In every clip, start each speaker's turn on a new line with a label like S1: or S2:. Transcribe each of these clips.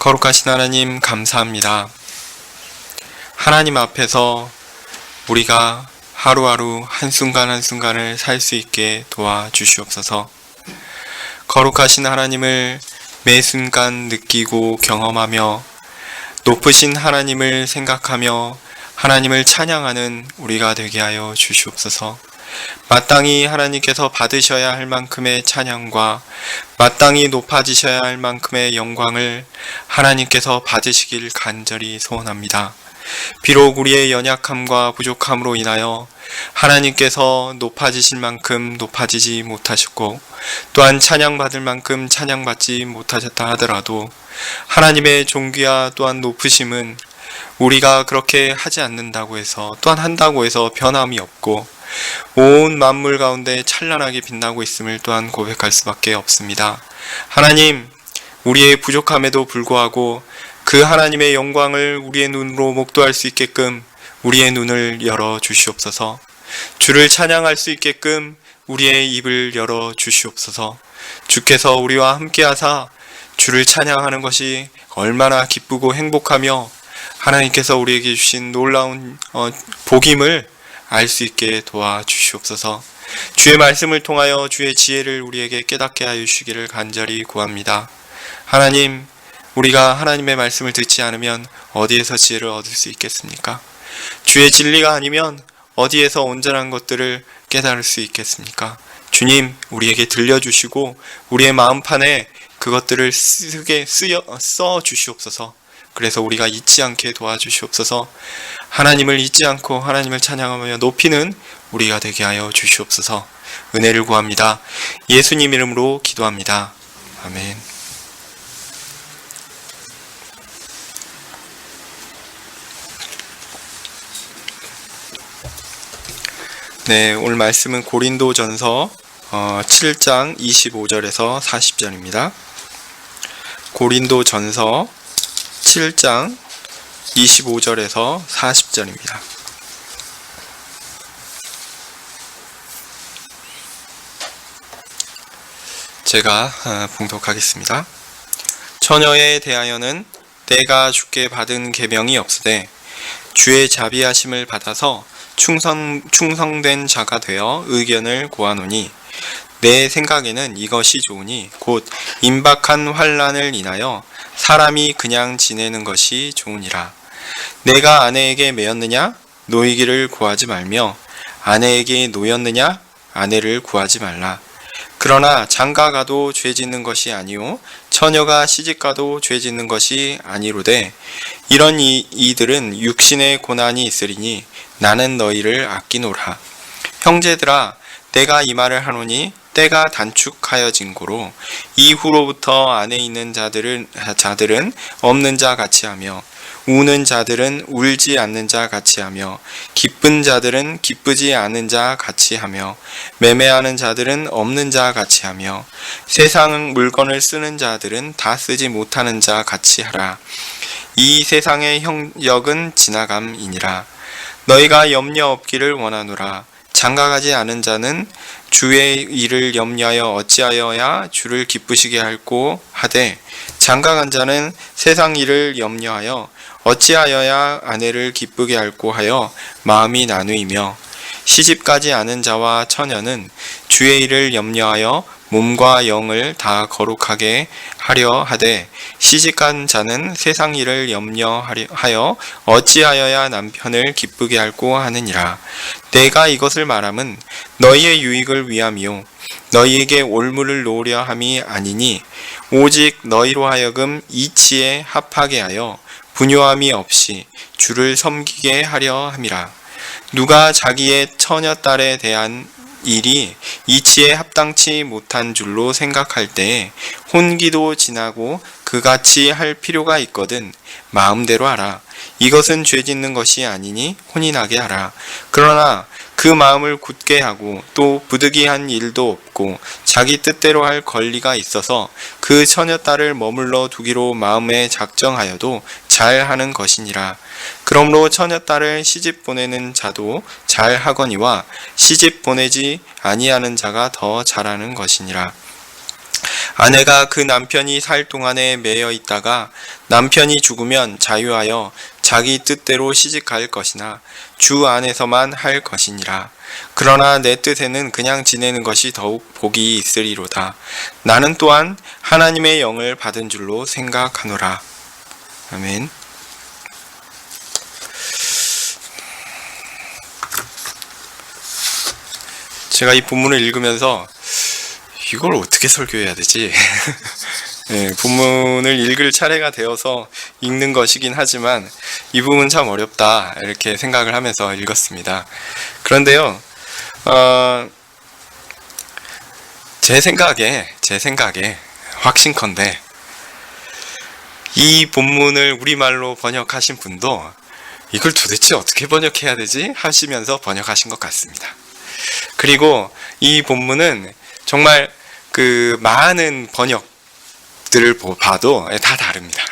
S1: 거룩하신 하나님 감사합니다. 하나님 앞에서 우리가 하루하루 한순간 한순간을 살 수 있게 도와주시옵소서. 거룩하신 하나님을 매 순간 느끼고 경험하며 높으신 하나님을 생각하며 하나님을 찬양하는 우리가 되게 하여 주시옵소서. 마땅히 하나님께서 받으셔야 할 만큼의 찬양과 마땅히 높아지셔야 할 만큼의 영광을 하나님께서 받으시길 간절히 소원합니다. 비록 우리의 연약함과 부족함으로 인하여 하나님께서 높아지실 만큼 높아지지 못하셨고 또한 찬양받을 만큼 찬양받지 못하셨다 하더라도 하나님의 존귀와 또한 높으심은 우리가 그렇게 하지 않는다고 해서 또한 한다고 해서 변함이 없고 온 만물 가운데 찬란하게 빛나고 있음을 또한 고백할 수밖에 없습니다. 하나님, 우리의 부족함에도 불구하고 그 하나님의 영광을 우리의 눈으로 목도할 수 있게끔 우리의 눈을 열어 주시옵소서. 주를 찬양할 수 있게끔 우리의 입을 열어 주시옵소서. 주께서 우리와 함께 하사 주를 찬양하는 것이 얼마나 기쁘고 행복하며 하나님께서 우리에게 주신 놀라운 복임을 알 수 있게 도와주시옵소서. 주의 말씀을 통하여 주의 지혜를 우리에게 깨닫게 하여 주시기를 간절히 구합니다. 하나님, 우리가 하나님의 말씀을 듣지 않으면 어디에서 지혜를 얻을 수 있겠습니까? 주의 진리가 아니면 어디에서 온전한 것들을 깨달을 수 있겠습니까? 주님, 우리에게 들려주시고 우리의 마음판에 그것들을 써 주시옵소서. 그래서 우리가 잊지 않게 도와주시옵소서. 하나님을 잊지 않고 하나님을 찬양하며 높이는 우리가 되게 하여 주시옵소서. 은혜를 구합니다. 예수님 이름으로 기도합니다. 아멘. 네, 오늘 말씀은 고린도전서 7장 25절에서 40절입니다. 고린도전서 7장 25절에서 40절입니다. 제가 봉독하겠습니다. 처녀에 대하여는 내가 주께 받은 계명이 없으되 주의 자비하심을 받아서 충성된 자가 되어 의견을 구하노니 내 생각에는 이것이 좋으니 곧 임박한 환난을 인하여 사람이 그냥 지내는 것이 좋으니라. 내가 아내에게 매였느냐? 노이기를 구하지 말며 아내에게 노였느냐? 아내를 구하지 말라. 그러나 장가가도 죄짓는 것이 아니요 처녀가 시집가도 죄짓는 것이 아니로되 이런 이들은 육신의 고난이 있으리니 나는 너희를 아끼노라. 형제들아, 내가 이 말을 하노니 때가 단축하여진 고로 이후로부터 안에 있는 자들은 없는 자 같이 하며 우는 자들은 울지 않는 자 같이 하며 기쁜 자들은 기쁘지 않은 자 같이 하며 매매하는 자들은 없는 자 같이 하며 세상 물건을 쓰는 자들은 다 쓰지 못하는 자 같이 하라. 이 세상의 형역은 지나감이니라. 너희가 염려 없기를 원하노라. 장가가지 않은 자는 주의 일을 염려하여 어찌하여야 주를 기쁘시게 할꼬 하되 장가간 자는 세상 일을 염려하여 어찌하여야 아내를 기쁘게 할꼬 하여 마음이 나누이며 시집가지 않은 자와 처녀는 주의 일을 염려하여 몸과 영을 다 거룩하게 하려 하되 시집간 자는 세상 일을 염려하여 어찌하여야 남편을 기쁘게 할꼬 하느니라. 내가 이것을 말함은 너희의 유익을 위함이요 너희에게 올무를 놓으려 함이 아니니 오직 너희로 하여금 이치에 합하게 하여 분요함이 없이 주를 섬기게 하려 함이라. 누가 자기의 처녀딸에 대한 일이 이치에 합당치 못한 줄로 생각할 때에 혼기도 지나고 그같이 할 필요가 있거든 마음대로 하라. 이것은 죄짓는 것이 아니니 혼인하게 하라. 그러나 그 마음을 굳게 하고 또 부득이한 일도 없고 자기 뜻대로 할 권리가 있어서 그 처녀딸을 머물러 두기로 마음에 작정하여도 잘하는 것이니라. 그러므로 처녀딸을 시집 보내는 자도 잘하거니와 시집 보내지 아니하는 자가 더 잘하는 것이니라. 아내가 그 남편이 살 동안에 매여 있다가 남편이 죽으면 자유하여 자기 뜻대로 시집갈 것이나 주 안에서만 할 것이니라. 그러나 내 뜻에는 그냥 지내는 것이 더욱 복이 있으리로다. 나는 또한 하나님의 영을 받은 줄로 생각하노라. 아멘. 제가 이 본문을 읽으면서 이걸 어떻게 설교해야 되지? 네, 본문을 읽을 차례가 되어서 읽는 것이긴 하지만 이 부분 참 어렵다 이렇게 생각을 하면서 읽었습니다. 그런데요, 제 생각에 확신컨대 이 본문을 우리말로 번역하신 분도 이걸 도대체 어떻게 번역해야 되지? 하시면서 번역하신 것 같습니다. 그리고 이 본문은 정말 그 많은 번역들을 봐도 다 다릅니다.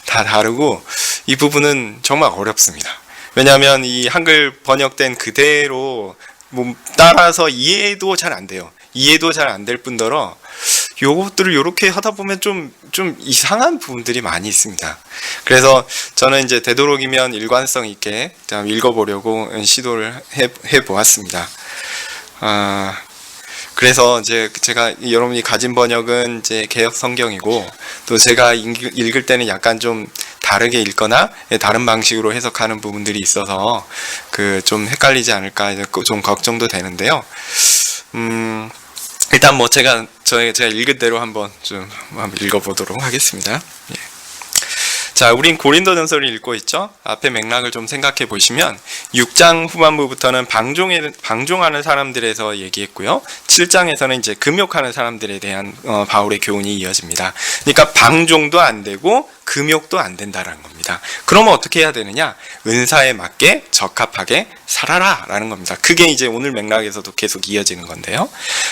S1: 다 다르고 이 부분은 정말 어렵습니다. 왜냐하면 이 한글 번역된 그대로 따라서 이해도 잘 안 돼요. 이해도 잘 안 될 뿐더러 요것들을 이렇게 하다 보면 좀 이상한 부분들이 많이 있습니다. 그래서 저는 이제 되도록이면 일관성 있게 읽어보려고 시도를 해보았습니다. 그래서 이제 제가 여러분이 가진 번역은 이제 개역 성경이고 또 제가 읽을 때는 약간 좀 다르게 읽거나 다른 방식으로 해석하는 부분들이 있어서 그 좀 헷갈리지 않을까 좀 걱정도 되는데요. 일단 뭐 제가 읽은 대로 한번 읽어보도록 하겠습니다. 예. 자, 우린 고린도전서를 읽고 있죠. 앞에 맥락을 좀 생각해 보시면 6장 후반부부터는 방종하는 사람들에서 얘기했고요. 7장에서는 이제 금욕하는 사람들에 대한 바울의 교훈이 이어집니다. 그러니까 방종도 안 되고 금욕도 안 된다라는 겁니다. 그러면 어떻게 해야 되느냐? 은사에 맞게 적합하게 살아라 라는 겁니다. 그게 이제 오늘 맥락에서도 계속 이어지는 건데요.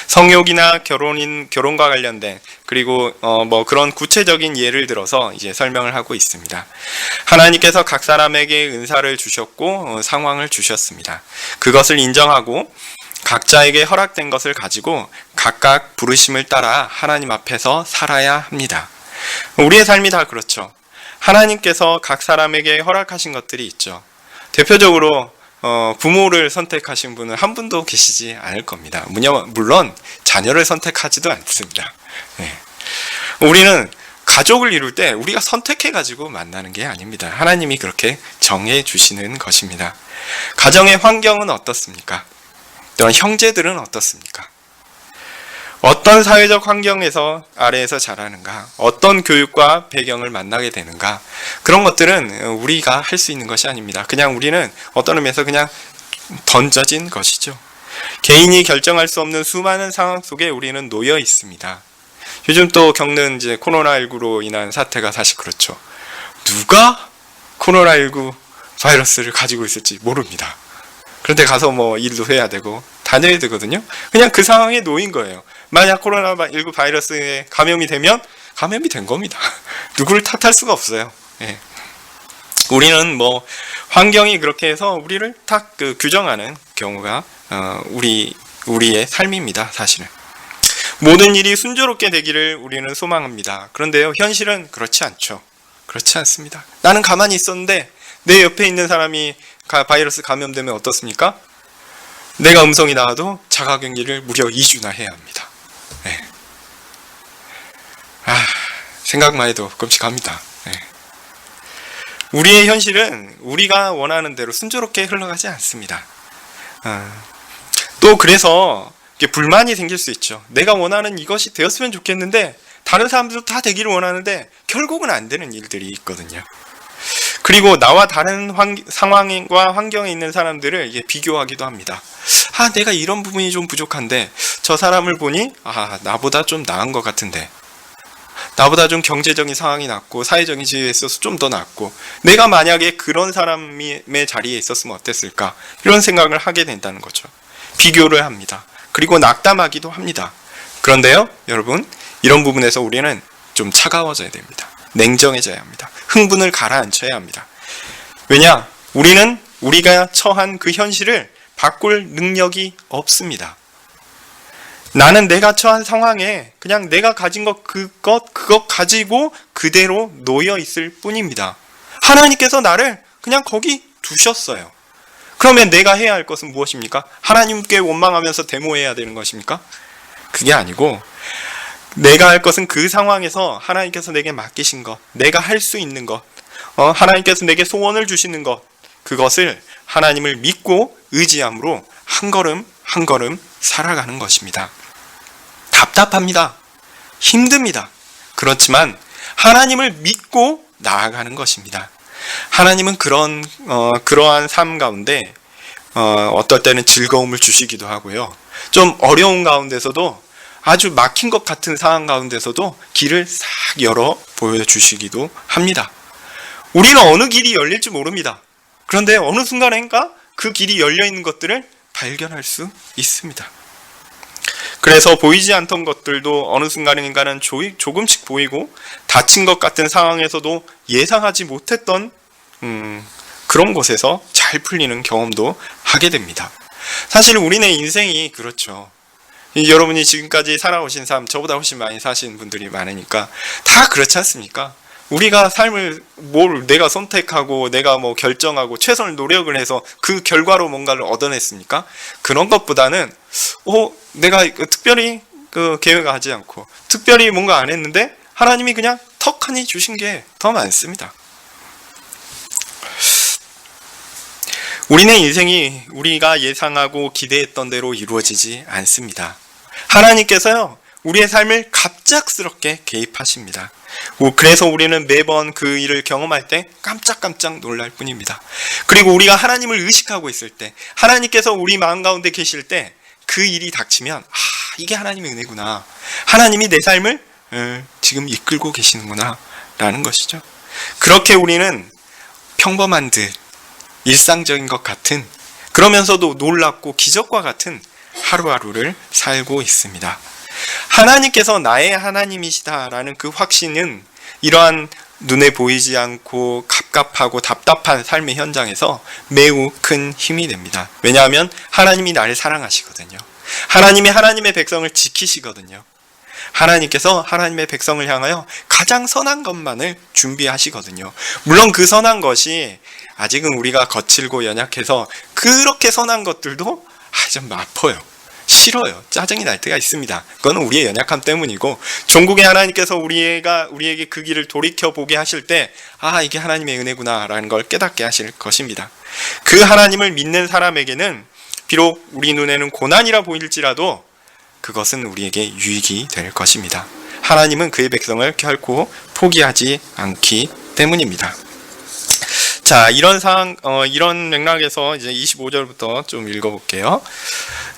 S1: 성욕이나 결혼과 관련된 그리고 뭐 그런 구체적인 예를 들어서 이제 설명을 하고 있습니다. 하나님께서 각 사람에게 은사를 주셨고 상황을 주셨습니다. 그것을 인정하고 각자에게 허락된 것을 가지고 각각 부르심을 따라 하나님 앞에서 살아야 합니다. 우리의 삶이 다 그렇죠. 하나님께서 각 사람에게 허락하신 것들이 있죠. 대표적으로 부모를 선택하신 분은 한 분도 계시지 않을 겁니다. 물론 자녀를 선택하지도 않습니다. 네. 우리는 가족을 이룰 때 우리가 선택해가지고 만나는 게 아닙니다. 하나님이 그렇게 정해 주시는 것입니다. 가정의 환경은 어떻습니까? 또한 형제들은 어떻습니까? 어떤 사회적 환경에서 아래에서 자라는가, 어떤 교육과 배경을 만나게 되는가, 그런 것들은 우리가 할 수 있는 것이 아닙니다. 그냥 우리는 어떤 의미에서 그냥 던져진 것이죠. 개인이 결정할 수 없는 수많은 상황 속에 우리는 놓여 있습니다. 요즘 또 겪는 이제 코로나19로 인한 사태가 사실 그렇죠. 누가 코로나19 바이러스를 가지고 있을지 모릅니다. 그런데 가서 뭐 일도 해야 되고 다녀야 되거든요. 그냥 그 상황에 놓인 거예요. 만약 코로나19 바이러스에 감염이 되면 감염이 된 겁니다. 누구를 탓할 수가 없어요. 예. 우리는 뭐 환경이 그렇게 해서 우리를 딱 규정하는 경우가 우리의 삶입니다. 사실은 모든 일이 순조롭게 되기를 우리는 소망합니다. 그런데요, 현실은 그렇지 않죠. 그렇지 않습니다. 나는 가만히 있었는데 내 옆에 있는 사람이 바이러스 감염되면 어떻습니까? 내가 음성이 나와도 자가격리를 무려 2주나 해야 합니다. 네. 생각만 해도 끔찍합니다. 네. 우리의 현실은 우리가 원하는 대로 순조롭게 흘러가지 않습니다. 또 그래서 불만이 생길 수 있죠. 내가 원하는 이것이 되었으면 좋겠는데 다른 사람들도 다 되기를 원하는데 결국은 안 되는 일들이 있거든요. 그리고 나와 다른 상황과 환경에 있는 사람들을 비교하기도 합니다. 내가 이런 부분이 좀 부족한데 저 사람을 보니 나보다 좀 나은 것 같은데, 나보다 좀 경제적인 상황이 낫고 사회적인 지위에 있어서 좀 더 낫고, 내가 만약에 그런 사람의 자리에 있었으면 어땠을까, 이런 생각을 하게 된다는 거죠. 비교를 합니다. 그리고 낙담하기도 합니다. 그런데요, 여러분, 이런 부분에서 우리는 좀 차가워져야 됩니다. 냉정해져야 합니다. 흥분을 가라앉혀야 합니다. 왜냐? 우리는 우리가 처한 그 현실을 바꿀 능력이 없습니다. 나는 내가 처한 상황에 그냥 내가 가진 것 그것 가지고 그대로 놓여 있을 뿐입니다. 하나님께서 나를 그냥 거기 두셨어요. 그러면 내가 해야 할 것은 무엇입니까? 하나님께 원망하면서 데모해야 되는 것입니까? 그게 아니고 내가 할 것은 그 상황에서 하나님께서 내게 맡기신 것, 내가 할 수 있는 것, 하나님께서 내게 소원을 주시는 것, 그것을 하나님을 믿고 의지함으로 한 걸음 한 걸음 살아가는 것입니다. 답답합니다. 힘듭니다. 그렇지만 하나님을 믿고 나아가는 것입니다. 하나님은 그러한 삶 가운데 어떨 때는 즐거움을 주시기도 하고요. 좀 어려운 가운데서도 아주 막힌 것 같은 상황 가운데서도 길을 싹 열어 보여주시기도 합니다. 우리는 어느 길이 열릴지 모릅니다. 그런데 어느 순간인가 그 길이 열려있는 것들을 발견할 수 있습니다. 그래서 보이지 않던 것들도 어느 순간인가는 조금씩 보이고 다친 것 같은 상황에서도 예상하지 못했던 그런 곳에서 잘 풀리는 경험도 하게 됩니다. 사실 우리네 인생이 그렇죠. 여러분이 지금까지 살아오신 삶, 저보다 훨씬 많이 사신 분들이 많으니까 다 그렇지 않습니까? 우리가 삶을 내가 선택하고 내가 결정하고 최선을 노력을 해서 그 결과로 뭔가를 얻어냈습니까? 그런 것보다는 내가 특별히 계획하지 않고 특별히 뭔가 안 했는데 하나님이 그냥 턱하니 주신 게 더 많습니다. 우리의 인생이 우리가 예상하고 기대했던 대로 이루어지지 않습니다. 하나님께서요, 우리의 삶을 갑작스럽게 개입하십니다. 그래서 우리는 매번 그 일을 경험할 때 깜짝깜짝 놀랄 뿐입니다. 그리고 우리가 하나님을 의식하고 있을 때, 하나님께서 우리 마음 가운데 계실 때 그 일이 닥치면 이게 하나님의 은혜구나, 하나님이 내 삶을 지금 이끌고 계시는구나 라는 것이죠. 그렇게 우리는 평범한 듯 일상적인 것 같은, 그러면서도 놀랍고 기적과 같은 하루하루를 살고 있습니다. 하나님께서 나의 하나님이시다라는 그 확신은 이러한 눈에 보이지 않고 갑갑하고 답답한 삶의 현장에서 매우 큰 힘이 됩니다. 왜냐하면 하나님이 나를 사랑하시거든요. 하나님이 하나님의 백성을 지키시거든요. 하나님께서 하나님의 백성을 향하여 가장 선한 것만을 준비하시거든요. 물론 그 선한 것이 아직은 우리가 거칠고 연약해서 그렇게 선한 것들도 좀 아파요. 싫어요. 짜증이 날 때가 있습니다. 그건 우리의 연약함 때문이고, 종국의 하나님께서 우리에게 그 길을 돌이켜보게 하실 때 이게 하나님의 은혜구나 라는 걸 깨닫게 하실 것입니다. 그 하나님을 믿는 사람에게는 비록 우리 눈에는 고난이라 보일지라도 그것은 우리에게 유익이 될 것입니다. 하나님은 그의 백성을 결코 포기하지 않기 때문입니다. 자, 이런 이런 맥락에서 이제 25절부터 좀 읽어볼게요.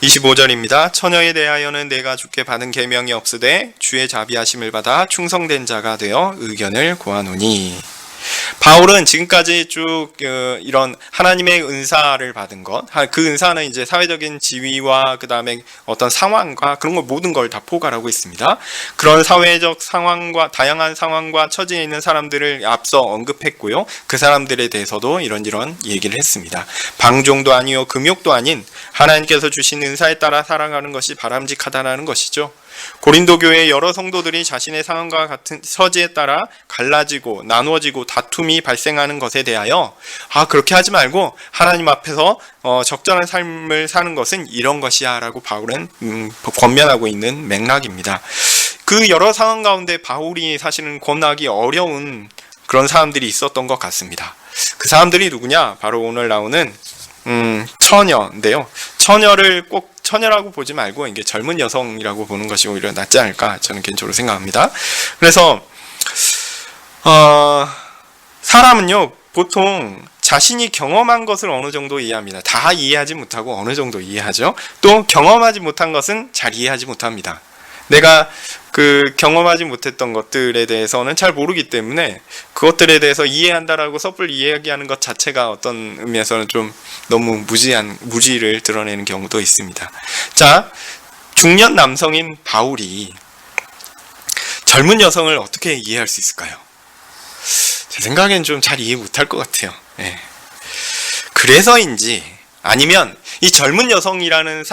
S1: 25절입니다. 처녀에 대하여는 내가 주께 받은 계명이 없으되 주의 자비하심을 받아 충성된 자가 되어 의견을 구하노니. 바울은 지금까지 쭉 이런 하나님의 은사를 받은 것, 그 은사는 이제 사회적인 지위와 그 다음에 어떤 상황과 그런 걸 모든 걸 다 포괄하고 있습니다. 그런 사회적 상황과 다양한 상황과 처지에 있는 사람들을 앞서 언급했고요. 그 사람들에 대해서도 이런 얘기를 했습니다. 방종도 아니요 금욕도 아닌 하나님께서 주신 은사에 따라 살아가는 것이 바람직하다라는 것이죠. 고린도 교회의 여러 성도들이 자신의 상황과 같은 처지에 따라 갈라지고 나누어지고 다툼이 발생하는 것에 대하여 그렇게 하지 말고 하나님 앞에서 적절한 삶을 사는 것은 이런 것이야 라고 바울은 권면하고 있는 맥락입니다. 그 여러 상황 가운데 바울이 사실은 권하기 어려운 그런 사람들이 있었던 것 같습니다. 그 사람들이 누구냐? 바로 오늘 나오는 처녀인데요. 처녀를 꼭 처녀라고 보지 말고 이게 젊은 여성이라고 보는 것이 오히려 낫지 않을까 저는 개인적으로 생각합니다. 그래서 사람은요 보통 자신이 경험한 것을 어느 정도 이해합니다. 다 이해하지 못하고 어느 정도 이해하죠. 또 경험하지 못한 것은 잘 이해하지 못합니다. 내가 그 경험하지 못했던 것들에 대해서는 잘 모르기 때문에 그것들에 대해서 이해한다라고 섣불리 이야기하는 것 자체가 어떤 의미에서는 좀 너무 무지를 드러내는 경우도 있습니다. 자, 중년 남성인 바울이 젊은 여성을 어떻게 이해할 수 있을까요? 제 생각엔 좀 잘 이해 못할 것 같아요. 그래서인지 아니면 이 젊은 여성이라는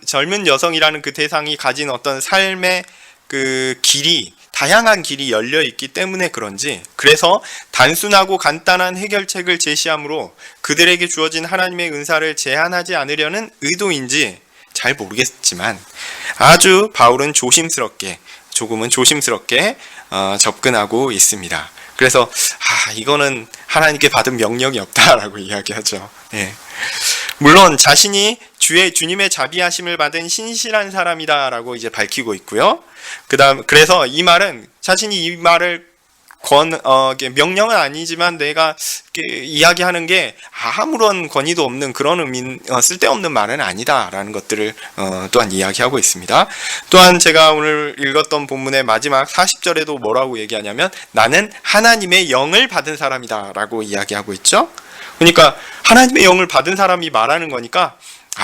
S1: 젊은 여성이라는 그 대상이 가진 어떤 삶의 그 길이, 다양한 길이 열려 있기 때문에 그런지, 그래서 단순하고 간단한 해결책을 제시함으로 그들에게 주어진 하나님의 은사를 제한하지 않으려는 의도인지 잘 모르겠지만, 아주 바울은 조금은 조심스럽게 접근하고 있습니다. 그래서 이거는 하나님께 받은 명령이 없다라고 이야기하죠. 예. 물론 자신이 주님의 자비하심을 받은 신실한 사람이다라고 이제 밝히고 있고요. 그래서 이 말은, 자신이 이 말을 명령은 아니지만 내가 이야기하는 게 아무런 권위도 없는 그런 쓸데없는 말은 아니다라는 것들을 또한 이야기하고 있습니다. 또한 제가 오늘 읽었던 본문의 마지막 40절에도 뭐라고 얘기하냐면, 나는 하나님의 영을 받은 사람이다라고 이야기하고 있죠. 그러니까 하나님의 영을 받은 사람이 말하는 거니까,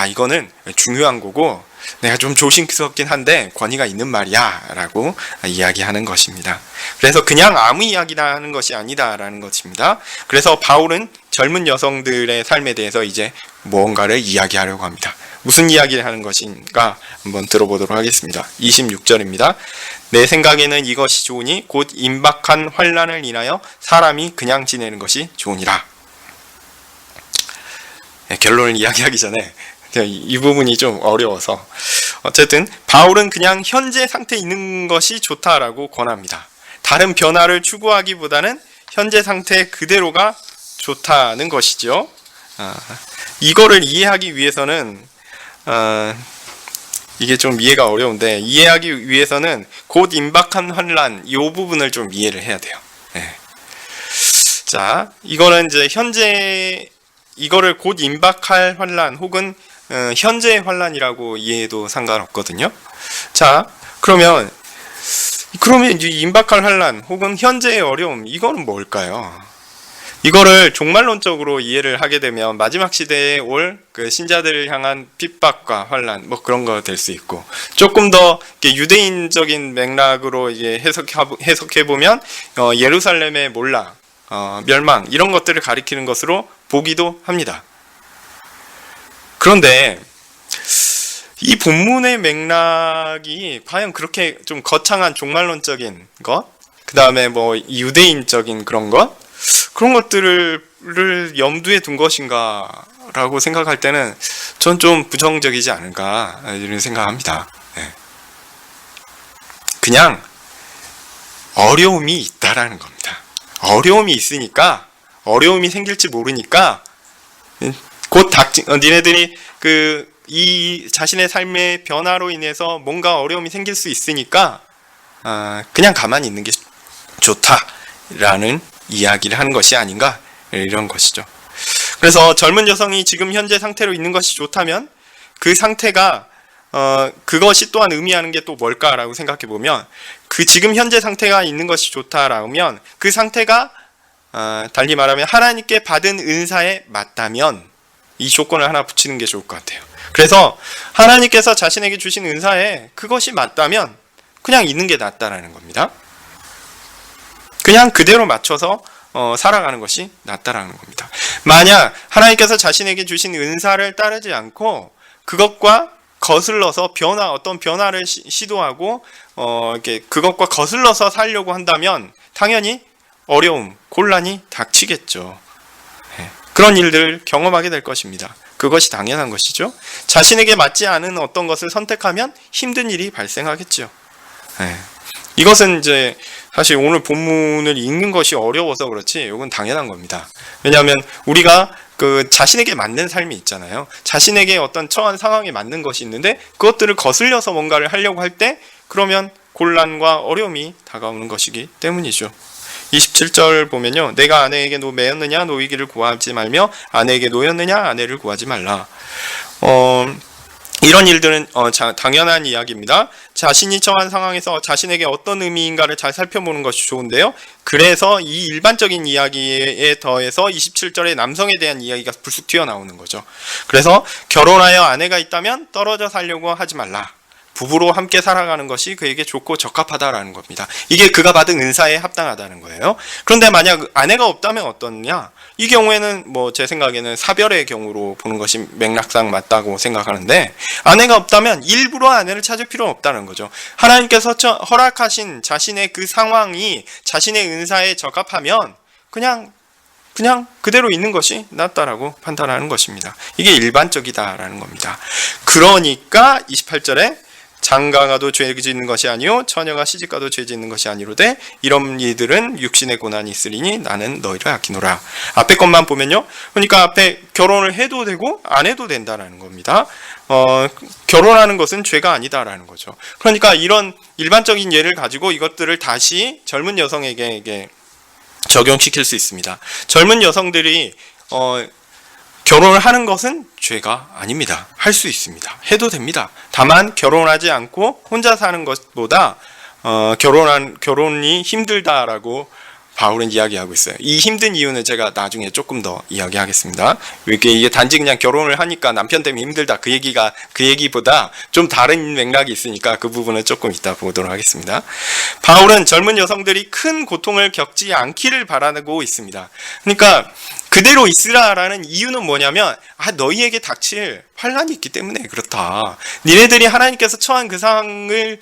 S1: 이거는 중요한 거고 내가 좀 조심스럽긴 한데 권위가 있는 말이야 라고 이야기하는 것입니다. 그래서 그냥 아무 이야기나 하는 것이 아니다 라는 것입니다. 그래서 바울은 젊은 여성들의 삶에 대해서 이제 무언가를 이야기하려고 합니다. 무슨 이야기를 하는 것인가 한번 들어보도록 하겠습니다. 26절입니다. 내 생각에는 이것이 좋으니 곧 임박한 환난을 인하여 사람이 그냥 지내는 것이 좋으니라. 결론을 이야기하기 전에 이 부분이 좀 어려워서, 어쨌든 바울은 그냥 현재 상태에 있는 것이 좋다라고 권합니다. 다른 변화를 추구하기보다는 현재 상태 그대로가 좋다는 것이죠. 이거를 이해하기 위해서는 이게 좀 이해가 어려운데, 이해하기 위해서는 곧 임박한 환난 이 부분을 좀 이해를 해야 돼요. 네. 자, 이거는 이제 이거를 곧 임박할 환난 혹은 현재의 환난이라고 이해해도 상관없거든요. 자, 그러면 이 임박할 환난 혹은 현재의 어려움, 이거는 뭘까요? 이거를 종말론적으로 이해를 하게 되면 마지막 시대에 올 그 신자들을 향한 핍박과 환난, 뭐 그런 거 될 수 있고, 조금 더 유대인적인 맥락으로 이제 해석해 보면 예루살렘의 몰락, 멸망, 이런 것들을 가리키는 것으로 보기도 합니다. 그런데 이 본문의 맥락이 과연 그렇게 좀 거창한 종말론적인 것, 그 다음에 뭐 유대인적인 그런 것들을 염두에 둔 것인가 라고 생각할 때는 전 좀 부정적이지 않을까 이런 생각합니다. 네. 그냥 어려움이 있다라는 겁니다. 어려움이 있으니까, 어려움이 생길지 모르니까 곧 니네들이 이 자신의 삶의 변화로 인해서 뭔가 어려움이 생길 수 있으니까 그냥 가만히 있는 게 좋다라는 이야기를 하는 것이 아닌가, 이런 것이죠. 그래서 젊은 여성이 지금 현재 상태로 있는 것이 좋다면 그 상태가 그것이 또한 의미하는 게 또 뭘까라고 생각해 보면, 그 지금 현재 상태가 있는 것이 좋다라면 그 상태가 달리 말하면 하나님께 받은 은사에 맞다면, 이 조건을 하나 붙이는 게 좋을 것 같아요. 그래서 하나님께서 자신에게 주신 은사에 그것이 맞다면 그냥 있는 게 낫다라는 겁니다. 그냥 그대로 맞춰서 살아가는 것이 낫다라는 겁니다. 만약 하나님께서 자신에게 주신 은사를 따르지 않고 그것과 거슬러서 어떤 변화를 시도하고 이렇게 그것과 거슬러서 살려고 한다면 당연히 어려움, 곤란이 닥치겠죠. 그런 일들을 경험하게 될 것입니다. 그것이 당연한 것이죠. 자신에게 맞지 않은 어떤 것을 선택하면 힘든 일이 발생하겠죠. 이것은 이제 사실 오늘 본문을 읽는 것이 어려워서 그렇지, 이건 당연한 겁니다. 왜냐하면 우리가 그 자신에게 맞는 삶이 있잖아요. 자신에게 어떤 처한 상황에 맞는 것이 있는데 그것들을 거슬려서 뭔가를 하려고 할 때, 그러면 곤란과 어려움이 다가오는 것이기 때문이죠. 27절 보면요, 내가 아내에게 매였느냐 노이기를 구하지 말며 아내에게 노였느냐 아내를 구하지 말라. 이런 일들은 당연한 이야기입니다. 자신이 처한 상황에서 자신에게 어떤 의미인가를 잘 살펴보는 것이 좋은데요. 그래서 이 일반적인 이야기에 더해서 27절에 남성에 대한 이야기가 불쑥 튀어나오는 거죠. 그래서 결혼하여 아내가 있다면 떨어져 살려고 하지 말라. 부부로 함께 살아가는 것이 그에게 좋고 적합하다라는 겁니다. 이게 그가 받은 은사에 합당하다는 거예요. 그런데 만약 아내가 없다면 어떻냐? 이 경우에는 뭐 제 생각에는 사별의 경우로 보는 것이 맥락상 맞다고 생각하는데, 아내가 없다면 일부러 아내를 찾을 필요는 없다는 거죠. 하나님께서 허락하신 자신의 그 상황이 자신의 은사에 적합하면 그냥 그대로 있는 것이 낫다라고 판단하는 것입니다. 이게 일반적이다라는 겁니다. 그러니까 28절에 장가가도 죄 짓는 것이 아니요 처녀가 시집가도 죄 짓는 것이 아니로되 이런 이들은 육신의 고난이 있으리니 나는 너희를 아끼노라. 앞에 것만 보면요, 그러니까 앞에 결혼을 해도 되고 안 해도 된다라는 겁니다. 결혼하는 것은 죄가 아니다라는 거죠. 그러니까 이런 일반적인 예를 가지고 이것들을 다시 젊은 여성에게 적용시킬 수 있습니다. 젊은 여성들이 결혼을 하는 것은 죄가 아닙니다. 할 수 있습니다. 해도 됩니다. 다만 결혼하지 않고 혼자 사는 것보다 결혼이 힘들다라고 바울은 이야기하고 있어요. 이 힘든 이유는 제가 나중에 조금 더 이야기하겠습니다. 이게 단지 그냥 결혼을 하니까 남편 때문에 힘들다 그 얘기보다 좀 다른 맥락이 있으니까 그 부분은 조금 이따 보도록 하겠습니다. 바울은 젊은 여성들이 큰 고통을 겪지 않기를 바라고 있습니다. 그러니까 그대로 있으라라는 이유는 뭐냐면, 너희에게 닥칠 환난이 있기 때문에 그렇다. 니네들이 하나님께서 처한 그 상황을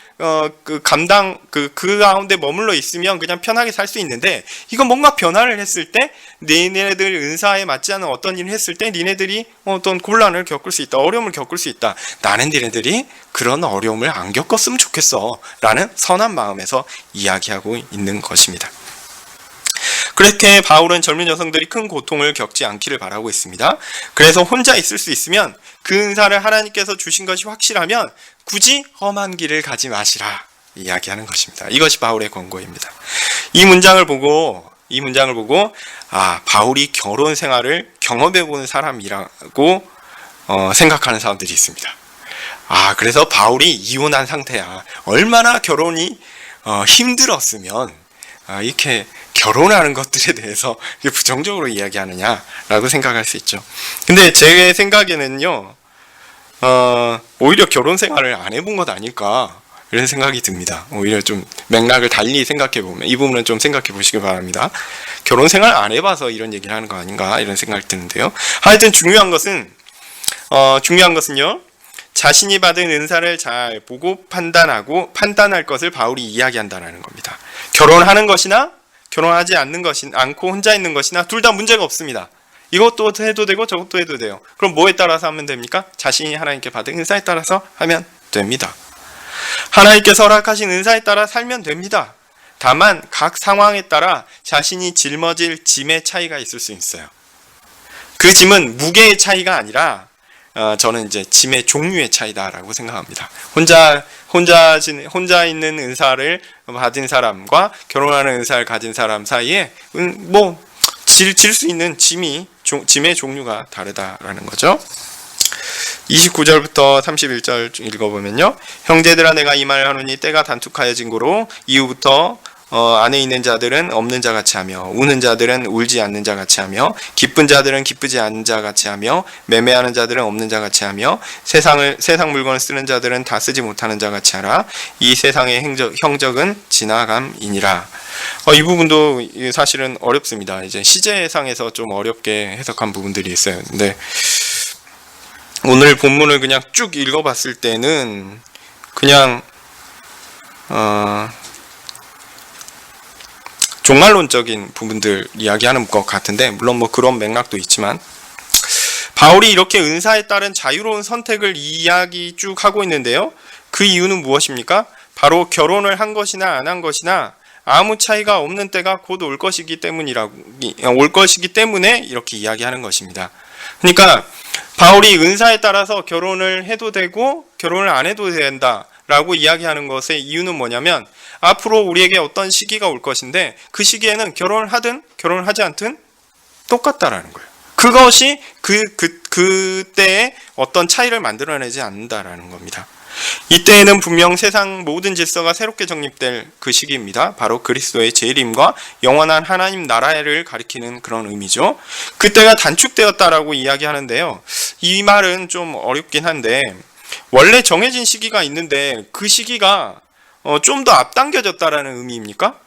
S1: 그 가운데 머물러 있으면 그냥 편하게 살 수 있는데, 이건 뭔가 변화를 했을 때, 니네들 은사에 맞지 않는 어떤 일을 했을 때 니네들이 어떤 곤란을 겪을 수 있다, 어려움을 겪을 수 있다. 나는 니네들이 그런 어려움을 안 겪었으면 좋겠어 라는 선한 마음에서 이야기하고 있는 것입니다. 그렇게 바울은 젊은 여성들이 큰 고통을 겪지 않기를 바라고 있습니다. 그래서 혼자 있을 수 있으면 그 은사를 하나님께서 주신 것이 확실하면 굳이 험한 길을 가지 마시라 이야기하는 것입니다. 이것이 바울의 권고입니다. 이 문장을 보고 바울이 결혼 생활을 경험해 본 사람이라고 생각하는 사람들이 있습니다. 그래서 바울이 이혼한 상태야. 얼마나 결혼이 힘들었으면 이렇게 결혼하는 것들에 대해서 부정적으로 이야기하느냐라고 생각할 수 있죠. 근데 제 생각에는요, 오히려 결혼 생활을 안 해본 것 아닐까 이런 생각이 듭니다. 오히려 좀 맥락을 달리 생각해 보면 이 부분은 좀 생각해 보시기 바랍니다. 결혼 생활 안 해봐서 이런 얘기를 하는 거 아닌가 이런 생각이 드는데요. 하여튼 중요한 것은요, 자신이 받은 은사를 잘 보고 판단할 것을 바울이 이야기한다는 겁니다. 결혼하는 것이나 결혼하지 않고 혼자 있는 것이나 둘 다 문제가 없습니다. 이것도 해도 되고 저것도 해도 돼요. 그럼 뭐에 따라서 하면 됩니까? 자신이 하나님께 받은 은사에 따라서 하면 됩니다. 하나님께서 허락하신 은사에 따라 살면 됩니다. 다만 각 상황에 따라 자신이 짊어질 짐의 차이가 있을 수 있어요. 그 짐은 무게의 차이가 아니라 저는 이제 짐의 종류의 차이다라고 생각합니다. 혼자 있는 은사를 받은 사람과 결혼하는 은사를 가진 사람 사이에 질 수 있는 짐의 종류가 다르다라는 거죠. 29절부터 31절 읽어보면요. 형제들아 내가 이 말을 하노니 때가 단축하여진 고로 이후부터 안에 있는 자들은 없는 자 같이 하며 우는 자들은 울지 않는 자 같이 하며 기쁜 자들은 기쁘지 않는 자 같이 하며 매매하는 자들은 없는 자 같이 하며 세상 물건을 쓰는 자들은 다 쓰지 못하는 자 같이 하라. 이 세상의 형적은 지나감이니라. 이 부분도 사실은 어렵습니다. 이제 시제상에서 좀 어렵게 해석한 부분들이 있어요. 근데 오늘 본문을 그냥 쭉 읽어봤을 때는 그냥 종말론적인 부분들 이야기하는 것 같은데, 물론 그런 맥락도 있지만, 바울이 이렇게 은사에 따른 자유로운 선택을 이야기 쭉 하고 있는데요. 그 이유는 무엇입니까? 바로 결혼을 한 것이나 안 한 것이나 아무 차이가 없는 때가 곧 올 것이기 때문에 이렇게 이야기하는 것입니다. 그러니까 바울이 은사에 따라서 결혼을 해도 되고 결혼을 안 해도 된다 라고 이야기하는 것의 이유는 뭐냐면, 앞으로 우리에게 어떤 시기가 올 것인데 그 시기에는 결혼을 하든 결혼을 하지 않든 똑같다라는 거예요. 그것이 그때에 어떤 차이를 만들어내지 않는다라는 겁니다. 이때에는 분명 세상 모든 질서가 새롭게 정립될 그 시기입니다. 바로 그리스도의 재림과 영원한 하나님 나라를 가리키는 그런 의미죠. 그때가 단축되었다라고 이야기하는데요. 이 말은 좀 어렵긴 한데, 원래 정해진 시기가 있는데 그 시기가 좀 더 앞당겨졌다라는 의미입니까?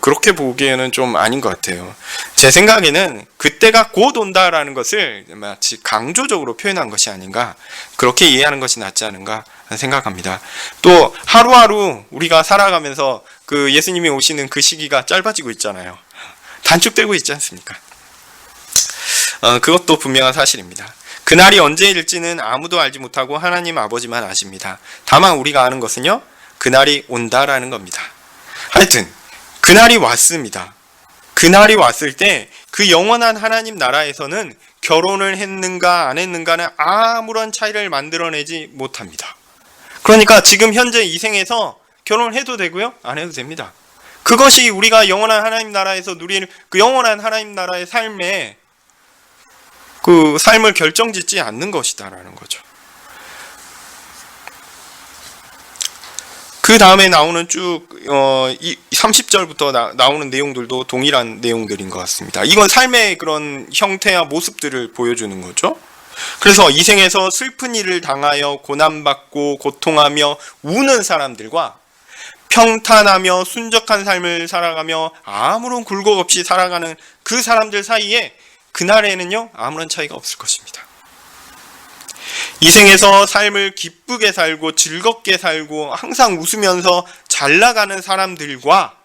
S1: 그렇게 보기에는 좀 아닌 것 같아요. 제 생각에는 그때가 곧 온다라는 것을 마치 강조적으로 표현한 것이 아닌가, 그렇게 이해하는 것이 낫지 않은가 생각합니다. 또 하루하루 우리가 살아가면서 그 예수님이 오시는 그 시기가 짧아지고 있잖아요. 단축되고 있지 않습니까? 그것도 분명한 사실입니다. 그날이 언제일지는 아무도 알지 못하고 하나님 아버지만 아십니다. 다만 우리가 아는 것은요, 그날이 온다라는 겁니다. 하여튼 그날이 왔습니다. 그날이 왔을 때 그 영원한 하나님 나라에서는 결혼을 했는가 안 했는가는 아무런 차이를 만들어내지 못합니다. 그러니까 지금 현재 이 생에서 결혼을 해도 되고요, 안 해도 됩니다. 그것이 우리가 영원한 하나님 나라에서 누릴 그 영원한 하나님 나라의 삶에 그 삶을 결정짓지 않는 것이다라는 거죠. 그 다음에 나오는 쭉 30절부터 나오는 내용들도 동일한 내용들인 것 같습니다. 이건 삶의 그런 형태와 모습들을 보여주는 거죠. 그래서 이 생에서 슬픈 일을 당하여 고난받고 고통하며 우는 사람들과 평탄하며 순적한 삶을 살아가며 아무런 굴곡 없이 살아가는 그 사람들 사이에 그날에는요, 아무런 차이가 없을 것입니다. 이 생에서 삶을 기쁘게 살고 즐겁게 살고 항상 웃으면서 잘 나가는 사람들과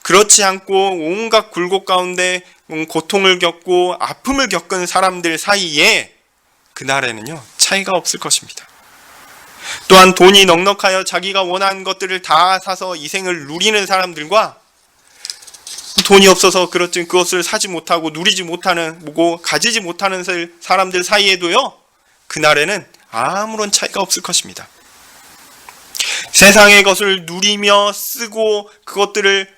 S1: 그렇지 않고 온갖 굴곡 가운데 고통을 겪고 아픔을 겪은 사람들 사이에 그날에는요, 차이가 없을 것입니다. 또한 돈이 넉넉하여 자기가 원하는 것들을 다 사서 이 생을 누리는 사람들과 돈이 없어서 그렇지 그것을 사지 못하고 누리지 못하는, 가지지 못하는 사람들 사이에도요, 그날에는 아무런 차이가 없을 것입니다. 세상의 것을 누리며 쓰고 그것들을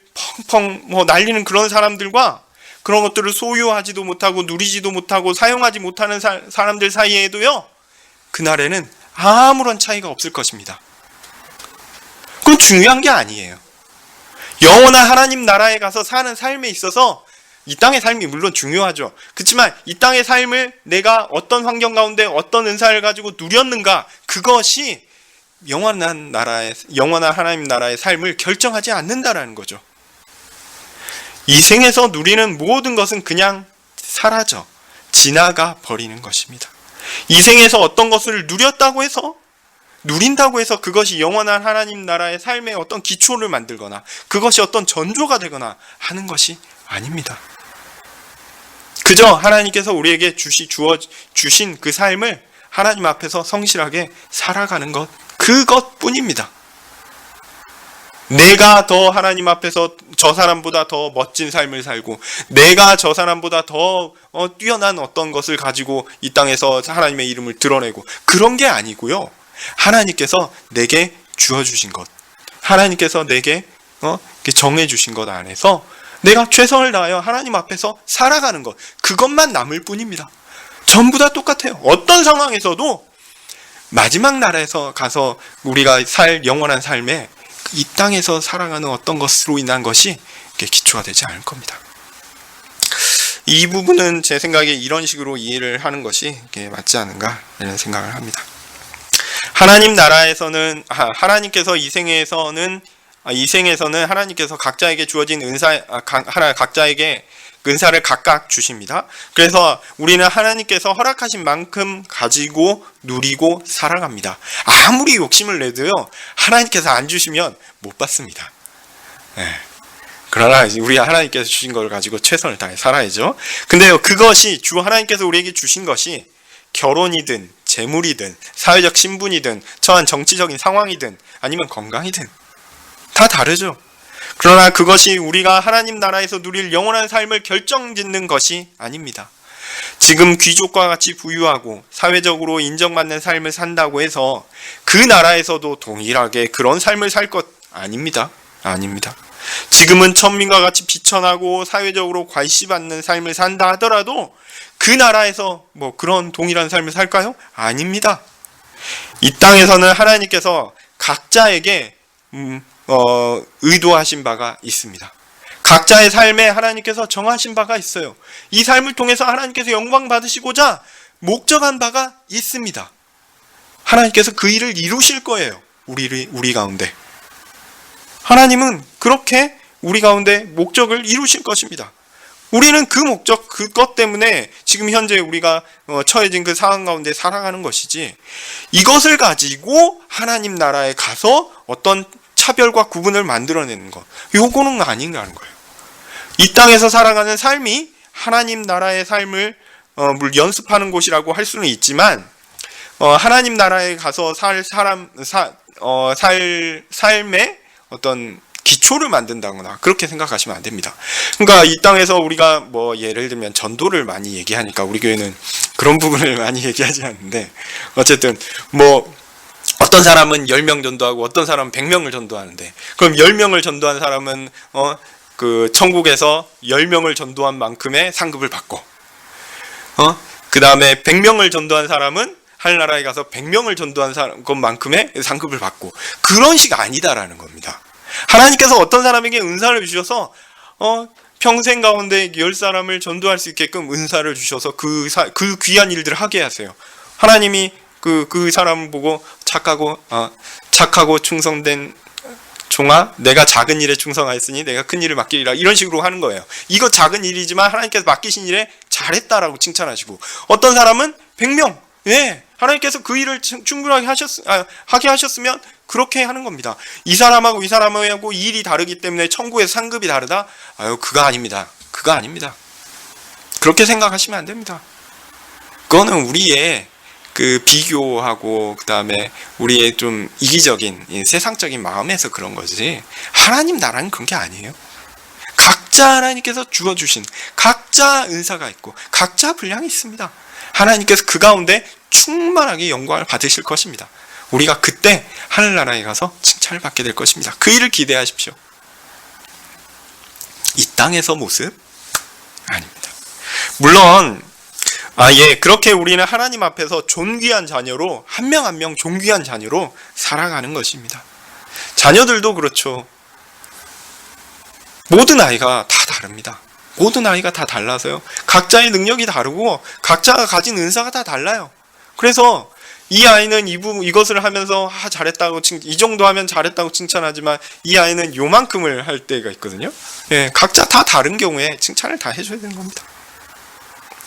S1: 펑펑 날리는 그런 사람들과 그런 것들을 소유하지도 못하고 누리지도 못하고 사용하지 못하는 사람들 사이에도요, 그날에는 아무런 차이가 없을 것입니다. 그건 중요한 게 아니에요. 영원한 하나님 나라에 가서 사는 삶에 있어서 이 땅의 삶이 물론 중요하죠. 그렇지만 이 땅의 삶을 내가 어떤 환경 가운데 어떤 은사를 가지고 누렸는가, 그것이 영원한 하나님 나라의 삶을 결정하지 않는다라는 거죠. 이 생에서 누리는 모든 것은 그냥 사라져 지나가 버리는 것입니다. 이 생에서 어떤 것을 누린다고 해서 그것이 영원한 하나님 나라의 삶의 어떤 기초를 만들거나 그것이 어떤 전조가 되거나 하는 것이 아닙니다. 그저 하나님께서 우리에게 주신 그 삶을 하나님 앞에서 성실하게 살아가는 것, 그것뿐입니다. 내가 더 하나님 앞에서 저 사람보다 더 멋진 삶을 살고 내가 저 사람보다 더 뛰어난 어떤 것을 가지고 이 땅에서 하나님의 이름을 드러내고 그런 게 아니고요. 하나님께서 내게 주어주신 것, 하나님께서 내게 정해주신 것 안에서 내가 최선을 다하여 하나님 앞에서 살아가는 것, 그것만 남을 뿐입니다. 전부 다 똑같아요. 어떤 상황에서도 마지막 나라에서 가서 우리가 살 영원한 삶에 이 땅에서 살아가는 어떤 것으로 인한 것이 기초가 되지 않을 겁니다. 이 부분은 제 생각에 이런 식으로 이해를 하는 것이 맞지 않은가 이런 생각을 합니다. 하나님 나라에서는 하나님께서 이 생에서는 하나님께서 각자에게 주어진 각자에게 은사를 각각 주십니다. 그래서 우리는 하나님께서 허락하신 만큼 가지고 누리고 살아갑니다. 아무리 욕심을 내도요, 하나님께서 안 주시면 못 받습니다. 그러나 우리 하나님께서 주신 걸 가지고 최선을 다해 살아야죠. 근데요, 그것이 주 하나님께서 우리에게 주신 것이 결혼이든 재물이든 사회적 신분이든 처한 정치적인 상황이든 아니면 건강이든 다 다르죠. 그러나 그것이 우리가 하나님 나라에서 누릴 영원한 삶을 결정짓는 것이 아닙니다. 지금 귀족과 같이 부유하고 사회적으로 인정받는 삶을 산다고 해서 그 나라에서도 동일하게 그런 삶을 살 것 아닙니다. 아닙니다. 지금은 천민과 같이 비천하고 사회적으로 괄시받는 삶을 산다 하더라도 그 나라에서 그런 동일한 삶을 살까요? 아닙니다. 이 땅에서는 하나님께서 각자에게 의도하신 바가 있습니다. 각자의 삶에 하나님께서 정하신 바가 있어요. 이 삶을 통해서 하나님께서 영광 받으시고자 목적한 바가 있습니다. 하나님께서 그 일을 이루실 거예요. 우리 가운데. 하나님은 그렇게 우리 가운데 목적을 이루실 것입니다. 우리는 그 목적, 그것 때문에 지금 현재 우리가 처해진 그 상황 가운데 살아가는 것이지, 이것을 가지고 하나님 나라에 가서 어떤 차별과 구분을 만들어내는 것, 요거는 아닌가는 거예요. 이 땅에서 살아가는 삶이 하나님 나라의 삶을 연습하는 곳이라고 할 수는 있지만, 하나님 나라에 가서 삶의 어떤 기초를 만든다거나 그렇게 생각하시면 안 됩니다. 그러니까 이 땅에서 우리가 뭐 예를 들면 전도를 많이 얘기하니까 우리 교회는 그런 부분을 많이 얘기하지 않는데, 어쨌든 뭐 어떤 사람은 10명 전도하고 어떤 사람은 100명을 전도하는데, 그럼 10명을 전도한 사람은 그 천국에서 10명을 전도한 만큼의 상급을 받고, 그 다음에 100명을 전도한 사람은 하늘나라에 가서 100명을 전도한 것만큼의 상급을 받고, 그런 식 아니다라는 겁니다. 하나님께서 어떤 사람에게 은사를 주셔서 평생 가운데 10사람을 전도할 수 있게끔 은사를 주셔서 그 귀한 일들을 하게 하세요. 하나님이 그 사람을 보고 착하고 충성된 종아, 내가 작은 일에 충성하였으니 내가 큰 일을 맡기리라, 이런 식으로 하는 거예요. 이거 작은 일이지만 하나님께서 맡기신 일에 잘했다라고 칭찬하시고, 어떤 사람은 100명, 하나님께서 그 일을 충분하게 하게 하셨으면 그렇게 하는 겁니다. 이 사람하고 이 사람하고 일이 다르기 때문에 천국에서 상급이 다르다? 그거 아닙니다. 그거 아닙니다. 그렇게 생각하시면 안 됩니다. 그거는 우리의 그 비교하고 그 다음에 우리의 좀 이기적인 세상적인 마음에서 그런 거지, 하나님 나라는 그런 게 아니에요. 각자 하나님께서 주어주신 각자 은사가 있고 각자 분량이 있습니다. 하나님께서 그 가운데 충만하게 영광을 받으실 것입니다. 우리가 그때 하늘나라에 가서 칭찬을 받게 될 것입니다. 그 일을 기대하십시오. 이 땅에서 모습? 아닙니다. 물론 그렇게 우리는 하나님 앞에서 존귀한 자녀로, 한 명 한 명 존귀한 자녀로 살아가는 것입니다. 자녀들도 그렇죠. 모든 아이가 다 다릅니다. 모든 아이가 다 달라서요. 각자의 능력이 다르고 각자가 가진 은사가 다 달라요. 그래서 이 아이는 이것을 하면서 잘했다고 이 정도 하면 잘했다고 칭찬하지만, 이 아이는 요만큼을 할 때가 있거든요. 각자 다 다른 경우에 칭찬을 다 해줘야 되는 겁니다.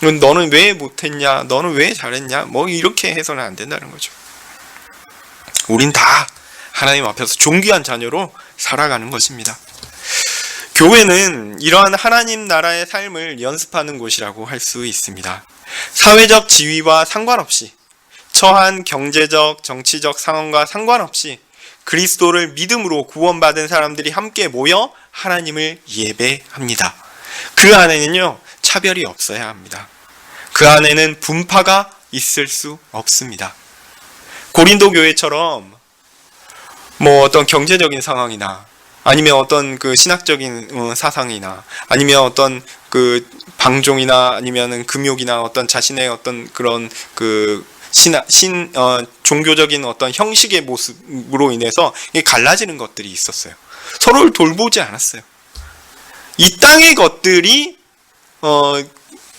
S1: 너는 왜 못했냐, 너는 왜 잘했냐, 뭐 이렇게 해서는 안 된다는 거죠. 우린 다 하나님 앞에서 존귀한 자녀로 살아가는 것입니다. 교회는 이러한 하나님 나라의 삶을 연습하는 곳이라고 할 수 있습니다. 사회적 지위와 상관없이, 처한 경제적, 정치적 상황과 상관없이 그리스도를 믿음으로 구원받은 사람들이 함께 모여 하나님을 예배합니다. 그 안에는요, 차별이 없어야 합니다. 그 안에는 분파가 있을 수 없습니다. 고린도 교회처럼 뭐 어떤 경제적인 상황이나, 아니면 어떤 그 신학적인 사상이나, 아니면 어떤 그 방종이나, 아니면은 금욕이나 어떤 자신의 어떤 그런 그 종교적인 어떤 형식의 모습으로 인해서 갈라지는 것들이 있었어요. 서로를 돌보지 않았어요. 이 땅의 것들이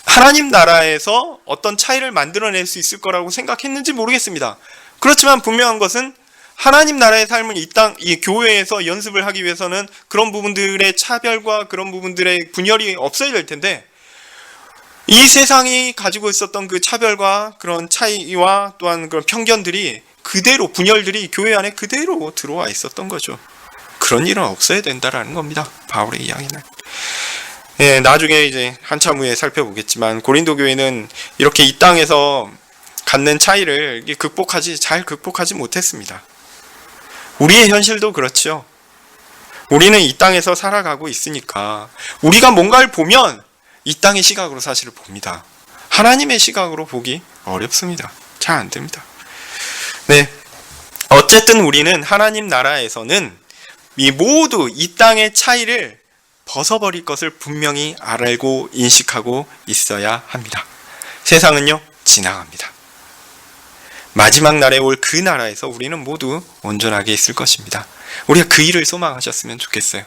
S1: 하나님 나라에서 어떤 차이를 만들어낼 수 있을 거라고 생각했는지 모르겠습니다. 그렇지만 분명한 것은 하나님 나라의 삶을 이 교회에서 연습을 하기 위해서는 그런 부분들의 차별과 그런 부분들의 분열이 없어야 될 텐데, 이 세상이 가지고 있었던 그 차별과 그런 차이와 또한 그런 편견들이 그대로, 분열들이 교회 안에 그대로 들어와 있었던 거죠. 그런 일은 없어야 된다라는 겁니다. 바울의 이야기는. 나중에 이제 한참 후에 살펴보겠지만, 고린도 교회는 이렇게 이 땅에서 갖는 차이를 잘 극복하지 못했습니다. 우리의 현실도 그렇죠. 우리는 이 땅에서 살아가고 있으니까 우리가 뭔가를 보면 이 땅의 시각으로 사실을 봅니다. 하나님의 시각으로 보기 어렵습니다. 잘 안 됩니다. 어쨌든 우리는 하나님 나라에서는 모두 이 땅의 차이를 벗어버릴 것을 분명히 알고 인식하고 있어야 합니다. 세상은요, 지나갑니다. 마지막 날에 올 그 나라에서 우리는 모두 온전하게 있을 것입니다. 우리가 그 일을 소망하셨으면 좋겠어요.